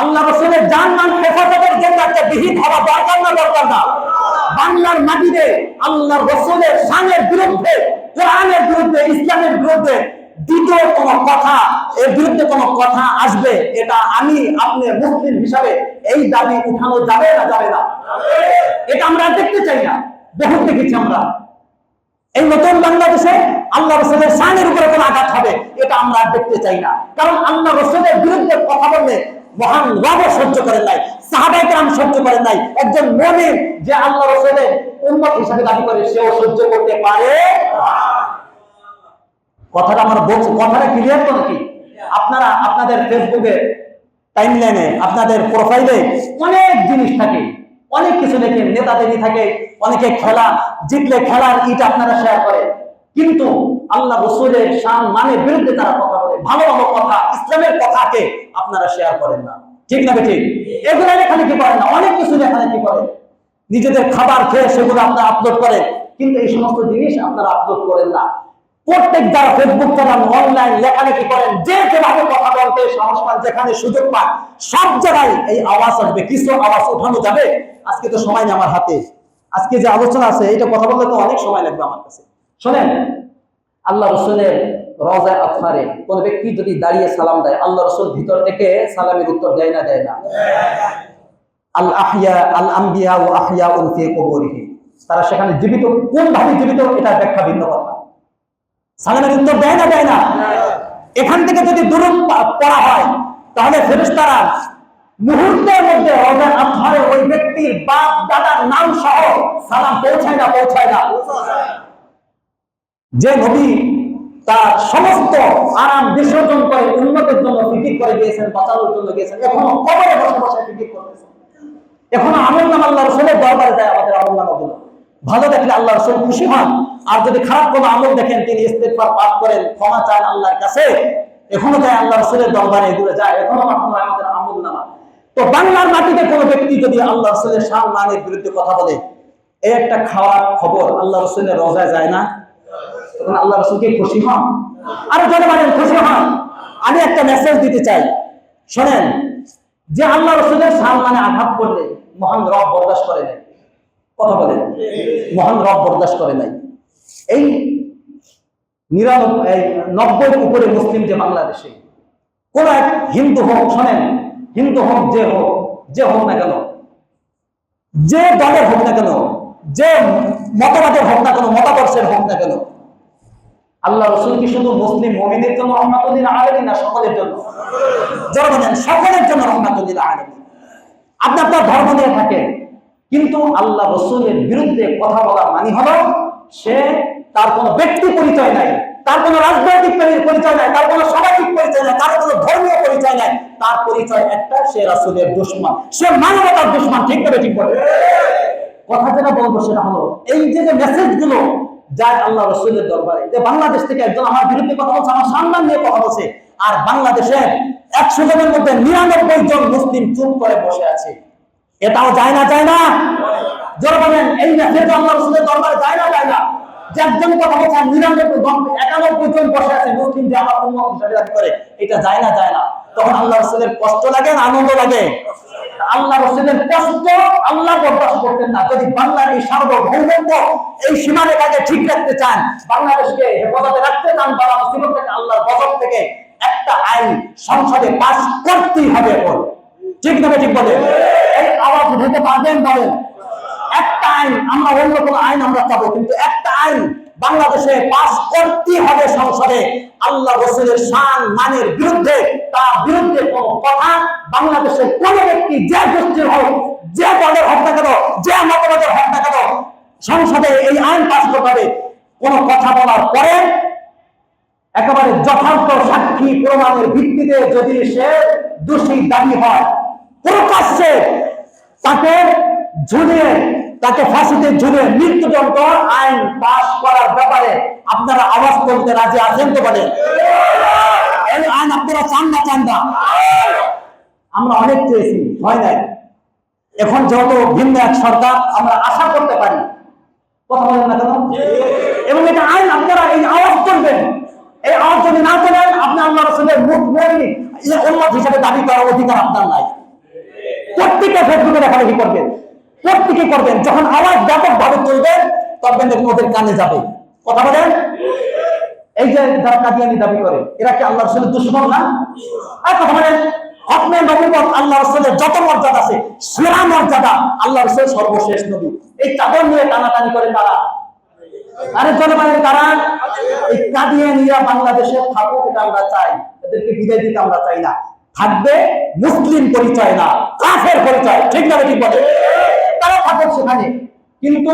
আল্লাহ রাসূলের জান-মান হেফাজতের জন্য একটা বিহিত হওয়া দরকার না? দরকার না? বাংলার মাটিতে আল্লাহ রাসূলের শানের বিরুদ্ধে, কোরআনের বিরুদ্ধে, ইসলামের বিরুদ্ধে দ্বিতীয় কোন কথা, এর বিরুদ্ধে কোন কথা আসবে, এটা আমি আপনি মুসলিম হিসাবে এই দাবি উঠানো যাবে না? যাবে না? এটা আমরা দেখতে চাই না। বহুত দেখেছি আমরা। এই নতুন বাংলাদেশে আল্লাহ রাসূলের শানের উপরে কোন আঘাত হবে, এটা আমরা দেখতে চাই না। কারণ আল্লাহ রাসূলের বিরুদ্ধে কথা বললে মহান রব সহ্য করেন নাই, সাহাবায়ে কেরাম সহ্য করেন নাই। একজন মুমিন যে আল্লাহ রাসূলের উম্মত হিসেবে দাবি করে, সেও সহ্য করতে পারে। কথাটা আমার বলছি, কথাটা ক্লিয়ার তো নাকি? আপনারা আপনাদের ফেসবুকে টাইমলাইনে, আপনাদের প্রোফাইলে অনেক জিনিস থাকে, অনেক কিছু লেখেন, নেতাদেরই থাকে, অনেকে খেলা জিতলে খেলার ইট আপনারা শেয়ার করে, কিন্তু আল্লাহ রাসূলের শান মানের বিরুদ্ধে তারা কথা বলে, ভালো ভালো কথা, ইসলামের কথাকে আপনারা শেয়ার করেন না। ঠিক না ঠিক? এগুলো এখানে কি করেন না, অনেক কিছু এখানে কি করেন, নিজেদের খাবার খেয়ে সেগুলো আপনারা আপলোড করেন, কিন্তু এই সমস্ত জিনিস আপনারা আপলোড করেন না। প্রত্যেক যারা ফেসবুক চালান, অনলাইন লেখালেখি করেন, যে যেভাবে কথা বলতে সাহস পান, যেখানে সুযোগ পান, সব জায়গায় এই আওয়াজ আসবে। কিছু আওয়াজ উঠানো যাবে? আজকে তো সময় নেই আমার হাতে, আজকে যে আলোচনা আছে এটা কথা বলতে তো অনেক সময় লাগবে আমার কাছে। শোনেন, আল্লাহ রাসূলের রওজায়ে আতহারে কোন ব্যক্তি যদি দাঁড়িয়ে সালাম দেয়, আল্লাহ রাসূল ভিতর থেকে সালামের উত্তর দেয় না? দেয় না? আল আহইয়া আল আম্বিয়া ওয়া আহইয়াউন ফি কুবুরিহিম, তারা সেখানে জীবিত, কোন ভাবে জীবিত এটা ব্যাখ্যা ভিন্ন কথা। সালামের উত্তর দেয় না? দেয় না? এখান থেকে যদি দুরূদ পড়া হয়, তাহলে ফেরেশতারা মুহূর্তের মধ্যে রওজায়ে আতহারে ওই ব্যক্তির বাপ দাদার নাম সহ সালাম পৌঁছায় না? পৌঁছায় না? যে নবী তার সমস্ত আরাম বিসর্জন করে উন্নতের জন্য ফিকির করে গিয়েছেন, বাঁচানোর জন্য গিয়েছেন, এখনো কবরে বসে বসে ফিকির করতেছেন, এখনো আমলনামা আল্লাহ রাসূলের দরবারে যায়। আমাদের আমলনামাগুলো ভালো দেখলে আল্লাহ রাসূল খুশি হন, আর যদি খারাপ কোনো আমল দেখেন, তিনি ইস্তিগফার পাঠ করেন, ক্ষমা চান আল্লাহর কাছে, এখনো যায় আল্লাহ রাসূলের দরবারে, এগুলো যায়, এখনো পাঠানো হয় আমাদের আমলনামা। তো বাংলার মাটিতে কোনো ব্যক্তি যদি আল্লাহ রাসূলের শান মানের বিরুদ্ধে কথা বলে, এই একটা খারাপ খবর, আল্লাহ রাসূলের রওজায় যায় না? তখন আল্লাহ রাসূল কি খুশি হন? আরে যদি বলেন খুশি হন। আমি একটা মেসেজ দিতে চাই, শোনেন, যে আল্লাহ রাসূলের শান মানে আঘাত করলে মহান রব বরদাস্ত করে নাই। কথা বলেন, মহান রব বরদাস্ত করে নাই। এই 90 উপরে মুসলিম যে বাংলাদেশে, কোন এক হিন্দু হোক, শোনেন, হিন্দু হোক, যে হোক না কেন, যে দলের হোক না কেন, যে মতবাদের হোক না কেন, মতাদর্শের হোক না কেন, আল্লাহ রাসূল কি শুধু মুসলিম মুমিনের জন্য রহমাতুল লিল আলামিন না সকলের জন্য? যারা বলেন সকলের জন্য রহমাতুল লিল আলামিন। আপনি আপনার ধর্ম নিয়ে থাকেন, কিন্তু আল্লাহ রাসূলের বিরুদ্ধে কথা বলা মানে হলো সে, তার কোনো ব্যক্তি পরিচয় নাই, তার কোনো রাজনৈতিক পরিচয় নাই, তার কোনো সামাজিক পরিচয় নাই, তার কোনো ধর্মীয় পরিচয় নাই, তার পরিচয় একটা, সে রাসূলের দুশমন, সে মানবতার দুশমন। ঠিক করে? ঠিক করে? কথা যেটা বলবো সেটা হলো, এই যে মেসেজগুলো যায় আল্লাহ রাসূলের দরবারে, যে বাংলাদেশ থেকে একজন আমার বিরুদ্ধে কথা বলছে, আমার সম্মান নিয়ে কথা বলছে, আর বাংলাদেশের 100 জনের মধ্যে 99 জন মুসলিম চুপ করে বসে আছে, এটাও যায় না? যায় না? যারা বলেন এই মেসেজ আল্লাহ রাসূলের দরবারে যায় না? যায় না? যে একজন কথা বলছে, 91 জন বসে আছে মুসলিম, যে আমার উম্মত হিসেবে দাবি করে, এটা যায় না? যায় না? তখন আল্লাহ রাসূলের কষ্ট লাগে না আনন্দ লাগে? আল্লাহ রাসূলের কষ্ট আল্লাহ বরদাস্ত করতেন না। যদি বাংলার এই সার্বভৌমত্ব, এই সীমারেখাকে ঠিক রাখতে চান, বাংলাদেশকে হেফাজতে রাখতে চান বাংলা মুসলিম থেকে, আল্লাহর গজব থেকে, একটা আইন সংসদে পাস করতেই হবে। এখন ঠিক না? ঠিক বলে এই আওয়াজ উঠাতে পারবেন? বলেন একটা আইন, আমরা অন্য কোনো আইন আমরা চাবো, কিন্তু একটা আইন বাংলাদেশে পাস করতে হবে সংসদে আল্লাহ রাসূলের শান মানের বিরুদ্ধে, তার বিরুদ্ধে কোনো কথা বাংলাদেশের কোন ব্যক্তি যে গোষ্ঠীর হোক, যে দলের হোক না কেন, যে মতবাদের হোক না কেন, সংসদে এই আইন পাস করতে হবে। কোন কথা বলার পরে একেবারে যথার্থ সাক্ষী প্রমাণের ভিত্তিতে যদি সে দোষী দাবি হয়, প্রকাশ্যে তাকে ঝুলিয়ে, তাকে ফাঁসিতে ঝুলিয়ে মৃত্যুদণ্ড আইন পাস করার ব্যাপারে আপনারা আওয়াজ তুলতে রাজি আছেন তো? বলেন এই আইন আপনারা চান না? চান না? আমরা অনেক চেয়েছি, হয় নাই। এখন যেহেতু ভিন্ন এক সরকার, আমরা আশা করতে পারি, কথা বলেন না কেন? এবং এটা আইন আপনারা এই আওয়াজ তুলবেন। এই আওয়াজ যদি না তোলেন, আপনি আল্লাহ রাসূলের উম্মত হিসেবে দাবি করার অধিকার আপনার নাই। প্রত্যেকে ফেসবুকে লেখালেখি করবেন, প্রত্যেকে করবেন। যখন আওয়াজ ব্যাপকভাবে তুলবেন, তখন দেখবেন ওদের কানে যাবে। কথা বলেন। এই যে যারা কাদিয়ানি দাবি করে, এরা কি আল্লাহ রাসূলের দুশমন না? কথা বলেন। খতমে নবুয়ত আল্লাহ রাসূলের যত মর্যাদা আছে, সেরা মর্যাদা আল্লাহ রাসূল সর্বশেষ নবী। এই চাদর নিয়ে টানাটানি করে তারা, আরে জনগণের তারা এই কাদিয়ানিরা বাংলাদেশে থাকুক, এটা আমরা চাই। এদেরকে বিদায় দিতে আমরা চাই না। থাকবে মুসলিম পরিচয় না, কাফের পরিচয়। ঠিক না? ঠিক বলে তারা থাকুক সেখানে, কিন্তু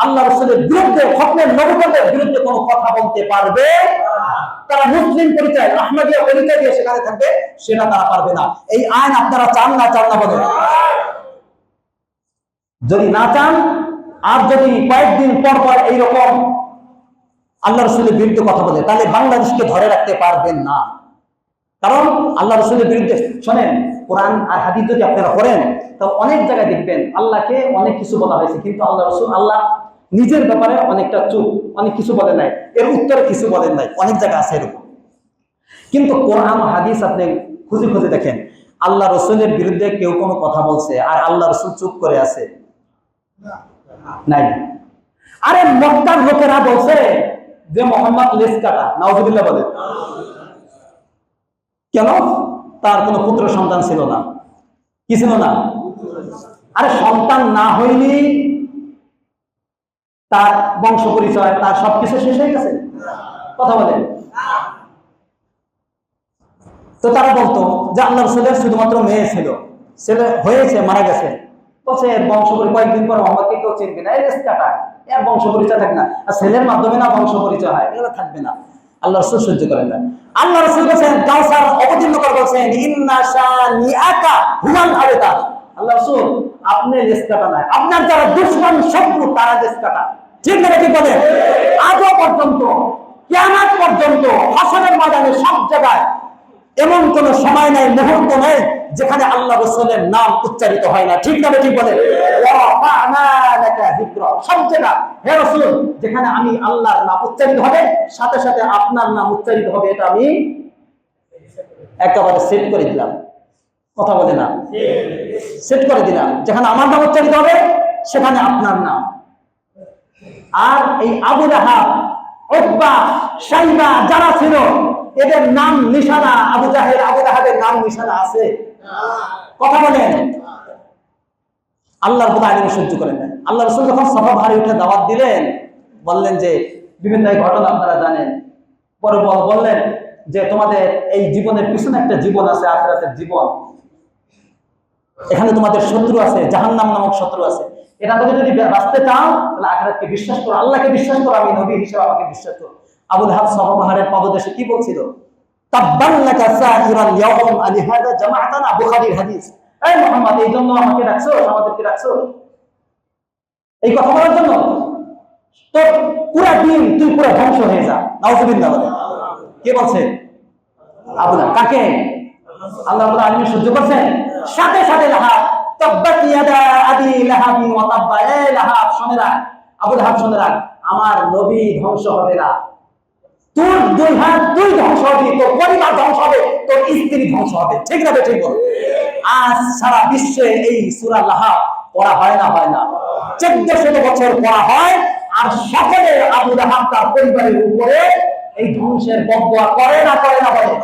আল্লাহ রাসূলের বিরুদ্ধে, খতমে নবুয়তের বিরুদ্ধে কোনো কথা বলতে পারবে না। তারা মুসলিম পরিচয়, আহমদিয়া পরিচয় দিয়ে সেখানে থাকবে, সেটা তারা পারবে না। এই আইন আপনারা চান না? চান না? বলেন। যদি না চান, আর যদি কয়েকদিন পর পর এইরকম আল্লাহ রাসূলের বিরুদ্ধে কথা বলে, তাহলে বাংলাদেশকে ধরে রাখতে পারবেন না। কারণ আল্লাহ রাসূলের বিরুদ্ধে, শোনেন, কোরআন আর হাদিস যদি আপনারা পড়েন, তো অনেক জায়গায় দেখবেন আল্লাহকে অনেক কিছু বলা হয়েছে, কিন্তু আল্লাহ রাসূল, আল্লাহ নিজের ব্যাপারে অনেকটা চুপ, অনেক কিছু বলেন নাই, এর উত্তরে কিছু বলেন নাই। অনেক জায়গা আছে এরকম। কিন্তু কোরআন ও হাদিস আপনি খুঁজে খুঁজে দেখেন, আল্লাহ রাসূলের বিরুদ্ধে কেউ কোনো কথা বলছে আর আল্লাহ রাসূল চুপ করে আছে? নাই। আরে মক্কার লোকেরা বলছে যে মুহাম্মদ লেজ কাটা, নাউজুবিল্লাহ বলে। কেন? তার কোনো পুত্র সন্তান ছিল না। কি ছিল না? আরে সন্তান না হইনি তার বংশ পরিচয়, তার সবকিছু শেষ হয়ে গেছে? কথা বলেন। তো তারা বলতো যে আল্লাহ রাসূলের শুধুমাত্র মেয়ে ছিল, ছেলে হয়েছে, মারা গেছে, বলছে এর বংশ পরিচয় কয়েকদিন পর মোহাম্মদকে কেউ চিনবে না, এর কাটা, এর বংশ পরিচয় থাকবে না। আর ছেলের মাধ্যমে না বংশ পরিচয় হয়, এগুলো থাকবে না। আল্লাহ রাসূল সহ্য করেন না। আল্লাহ রাসূল বলেন, কাউসার অবতীর্ণ করে বলছেন, ইন্না শানিআকা হুয়াল আবতার। আল্লাহ রাসূল, আপনি লেজ কাটা না, আপনার যারা দুশমন শত্রু তারা লেজ কাটা। ঠিক না? কি বলেন? আজও পর্যন্ত, কিয়ামত পর্যন্ত, হাসরের ময়দানে সব জায়গায় এমন কোন সময় নাই, মুহূর্ত নেই যেখানে আল্লাহ রাসূলের নাম উচ্চারিত হয় না। ঠিক না? ঠিক বলে সব জায়গা, হে রাসূল, যেখানে আমি আল্লাহর নাম উচ্চারিত হবে, সাথে সাথে আপনার নাম উচ্চারিত হবে, এটা আমি একেবারে সেট করে দিলাম। কথা বলে না? সেট করে দিলাম। যেখানে আমার নাম উচ্চারিত হবে, সেখানে আপনার নাম। আর এই আবু লাহাব, উতবা, শাইবা যারা ছিল, এদের নাম নিশানা, আবু জাহেল, আবু লাহাবের নাম নিশানা আছে? কথা বলেন। আল্লাহ রাব্বুল আলামিন সহ্য করেন না। আল্লাহ রাসূল যখন সাফা পাহাড়ে উঠে দাওয়াত দিলেন, বললেন যে বিভিন্ন ঘটনা আপনারা জানেন, পরে বললেন যে তোমাদের এই জীবনের পিছনে একটা জীবন আছে, আখিরাতের জীবন। এখানে তোমাদের শত্রু আছে, জাহান্নাম নামক শত্রু আছে। এটা থেকে যদি বাঁচতে চাও, তাহলে আখিরাতকে বিশ্বাস করো, আল্লাহকে বিশ্বাস করো, আমি নবী হিসেবে আমাকে বিশ্বাস করো। আবু লাহাব সাফা পাহাড়ের পাদদেশে কি বলছিল? তাব্বান লাকা সাইরাল ইয়াউম আলিহাদা জামাআতানা, বুখারীর হাদিস। এই মুহাম্মদ, এই জন্য আমাকে ডাকছো, আমাদেরকে ডাকছো এই কথা বলার জন্য? তো পুরা দিন তুই পুরো ধ্বংস হয়ে যা। নাউজুবিল্লাহ বলে। কে বলছে? আবু লাহাব। কাকে? আল্লাহ রাব্বুল আলামিন সহ্য করছেন। সাথে সাথে লাহাব, তাব্বাত ইয়াদা আবি লাহাবিন ওয়া তাব্বা। এই লাহাব শুনে রাখ, আবু লাহাব শুনে রাখ, আমার নবী ধ্বংস হবে না, তোর দুই হাত তুই ধ্বংস হবি, তোর পরিবার ধ্বংস হবে, তোর স্ত্রী ধ্বংস হবে। ঠিক না? ঠিক বল। আজ সারা বিশ্বে এই সূরা লাহাব পড়া হয় না? হয় না? 1400 বছর পড়া হয়, আর সকলে আবু লাহাব তার পরিবারের উপরে এই ধ্বংসের বদদোয়া করে না? করে না? বলে।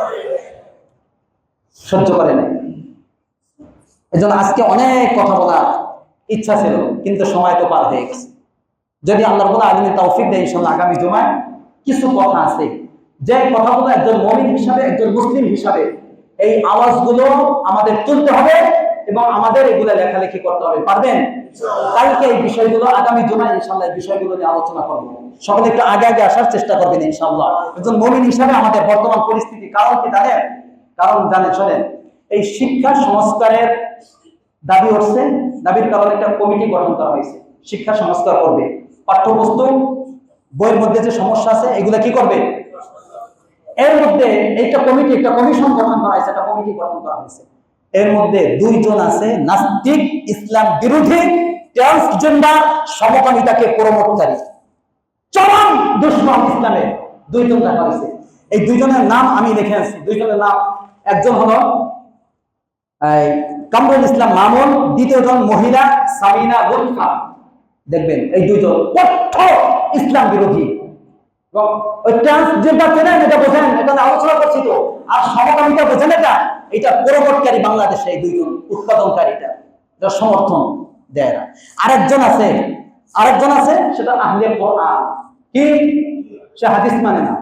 সহ্য করে না। এজন্য আজকে অনেক কথা বলার ইচ্ছা ছিল, কিন্তু সময় তো পার হয়ে গেছে। যদি আল্লাহ রাব্বুল আলামিন তৌফিক দেয় ইনশাআল্লাহ আগামী জুমায় কিছু কথা আছে, যে কথাগুলো একজন মুমিন হিসাবে, একজন মুসলিম হিসাবে এই আওয়াজগুলো আমাদের তুলতে হবে এবং আমাদের এগুলো লেখালেখি করতে হবে। পারবেন? কালকে এই বিষয়গুলো, আগামী জুমায় ইনশাআল্লাহ এই বিষয়গুলো নিয়ে আলোচনা করব। সকলে একটু আগে আগে আসার চেষ্টা করবেন ইনশাআল্লাহ। একজন মুমিন হিসাবে আমাদের বর্তমান পরিস্থিতি, কারণ কি জানেন? কারণ জানেন, শোনেন, এই শিক্ষা সংস্কারের দাবি উঠছে, দাবির কারণে একটা কমিটি গঠন করা হয়েছে, শিক্ষা সংস্কার করবে। পাঠ্যপুস্তক বইয়ের মধ্যে যে সমস্যা আছে এগুলা কি করবে? এর মধ্যে একটা কমিটি, একটা কমিশন গঠন করা হয়েছে, একটা কমিটি গঠন করা হয়েছে। এর মধ্যে দুইজন আছে নাস্তিক, ইসলাম বিরোধী, ট্রান্সজেন্ডার, সমকামিতাকে প্রমোটকারী, চরম দুশমন ইসলামের দুইজন রাখা হয়েছে। এই দুইজনের নাম আমি লিখে আছি। দুইজনের নাম, একজন হলো কামরুল ইসলাম মামুন, দ্বিতীয়জন মহিলা সামিনা লুৎফা। দেখবেন এই দুইজন কঠোর ইসলাম বিরোধী। ওই ট্রান্সজেন্ডার চেনেন, এটা বোঝেন, এটা আলোচনা করছি তো। আর সমকামিতা বোঝেন, এটা প্রমোটকারী বাংলাদেশে এই দুইজন উৎপাদনকারীটা, এটা সমর্থন দেয় না। আরেকজন আছে সেটা আহলে কোরআন, কি সে হাদিস মানে না।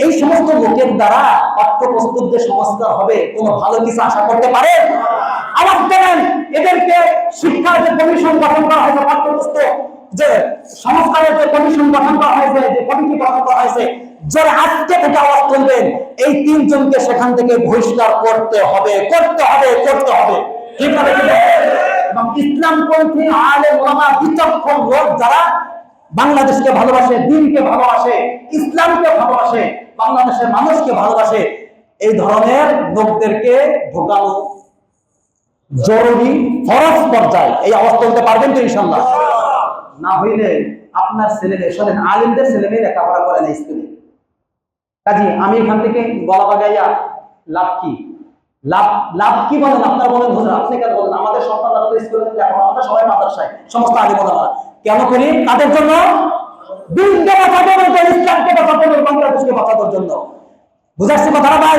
এই সমস্ত লোকের দ্বারা পাঠ্যপুস্তক যে সংস্কার হবে, কোনো ভালো কিছু আশা করতে পারে? আবার দেখেন, এদেরকে শিক্ষার যে কমিশন গঠন করা হয়েছে, পাঠ্যপুস্তক যে সংস্কারের যে কমিশন গঠন করা হয়েছে, যে কমিটি গঠন করা হয়েছে, যারা আজকে থেকে আওয়াজ তুলবেন, এই তিনজনকে সেখান থেকে বহিষ্কার করতে হবে। ঠিক আছে? এবং ইসলামপন্থী আলেম ওলামা, বিচক্ষণ লোক যারা বাংলাদেশকে ভালোবাসে, দ্বীনকে ভালোবাসে, ইসলামকে ভালোবাসে, বাংলাদেশের মানুষকে ভালোবাসে, এই ধরনের লোকদেরকে ঢোকানো জরুরি, ফরজ পর্যায়ে। এই আওয়াজ তুলতে পারবেন তো ইনশাআল্লাহ? না হইলে আপনার ছেলেমেয়ে, শোনেন, আলেমদের ছেলেমেয়ে লেখাপড়া করে না স্কুলে, কাজী আমি এখান থেকে গলা বাগাইয়া লাভ কি? লাভ কি বলেন? আপনারা বলেন, হুজুর আপনি কেন বলেন? আমাদের সন্তানরা তো স্কুলে লেখাপড়া, আমরা সবাই মাদ্রাসায়, সমস্ত আলেম ওলামা কেন করি? তাদের জন্য, দিনকে বাঁচানোর জন্য, ইসলামকে বাঁচানোর জন্য, বাংলাদেশকে বাঁচানোর জন্য। বুঝাচ্ছি কথাটা ভাই?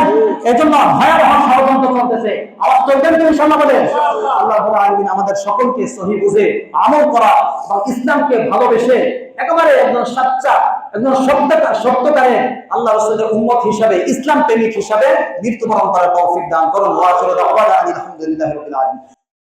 এই জন্য ভয়াবহ ষড়যন্ত্র চলতেছে। আওয়াজ তুলবেন তো ইনশাআল্লাহ বলেন? আল্লাহ রাব্বুল আলামিন আমাদের সকলকে সহি বুঝে আমল করা এবং ইসলামকে ভালোবেসে একেবারে একজন সাচ্চা, একজন সত্যকারের আল্লাহ রাসূলের উম্মত হিসাবে, ইসলাম প্রেমিক হিসাবে মৃত্যুবরণ করার তৌফিক দান করুন। ওয়া আখিরু দাওয়ানা আলহামদুলিল্লাহি রাব্বিল আলামিন।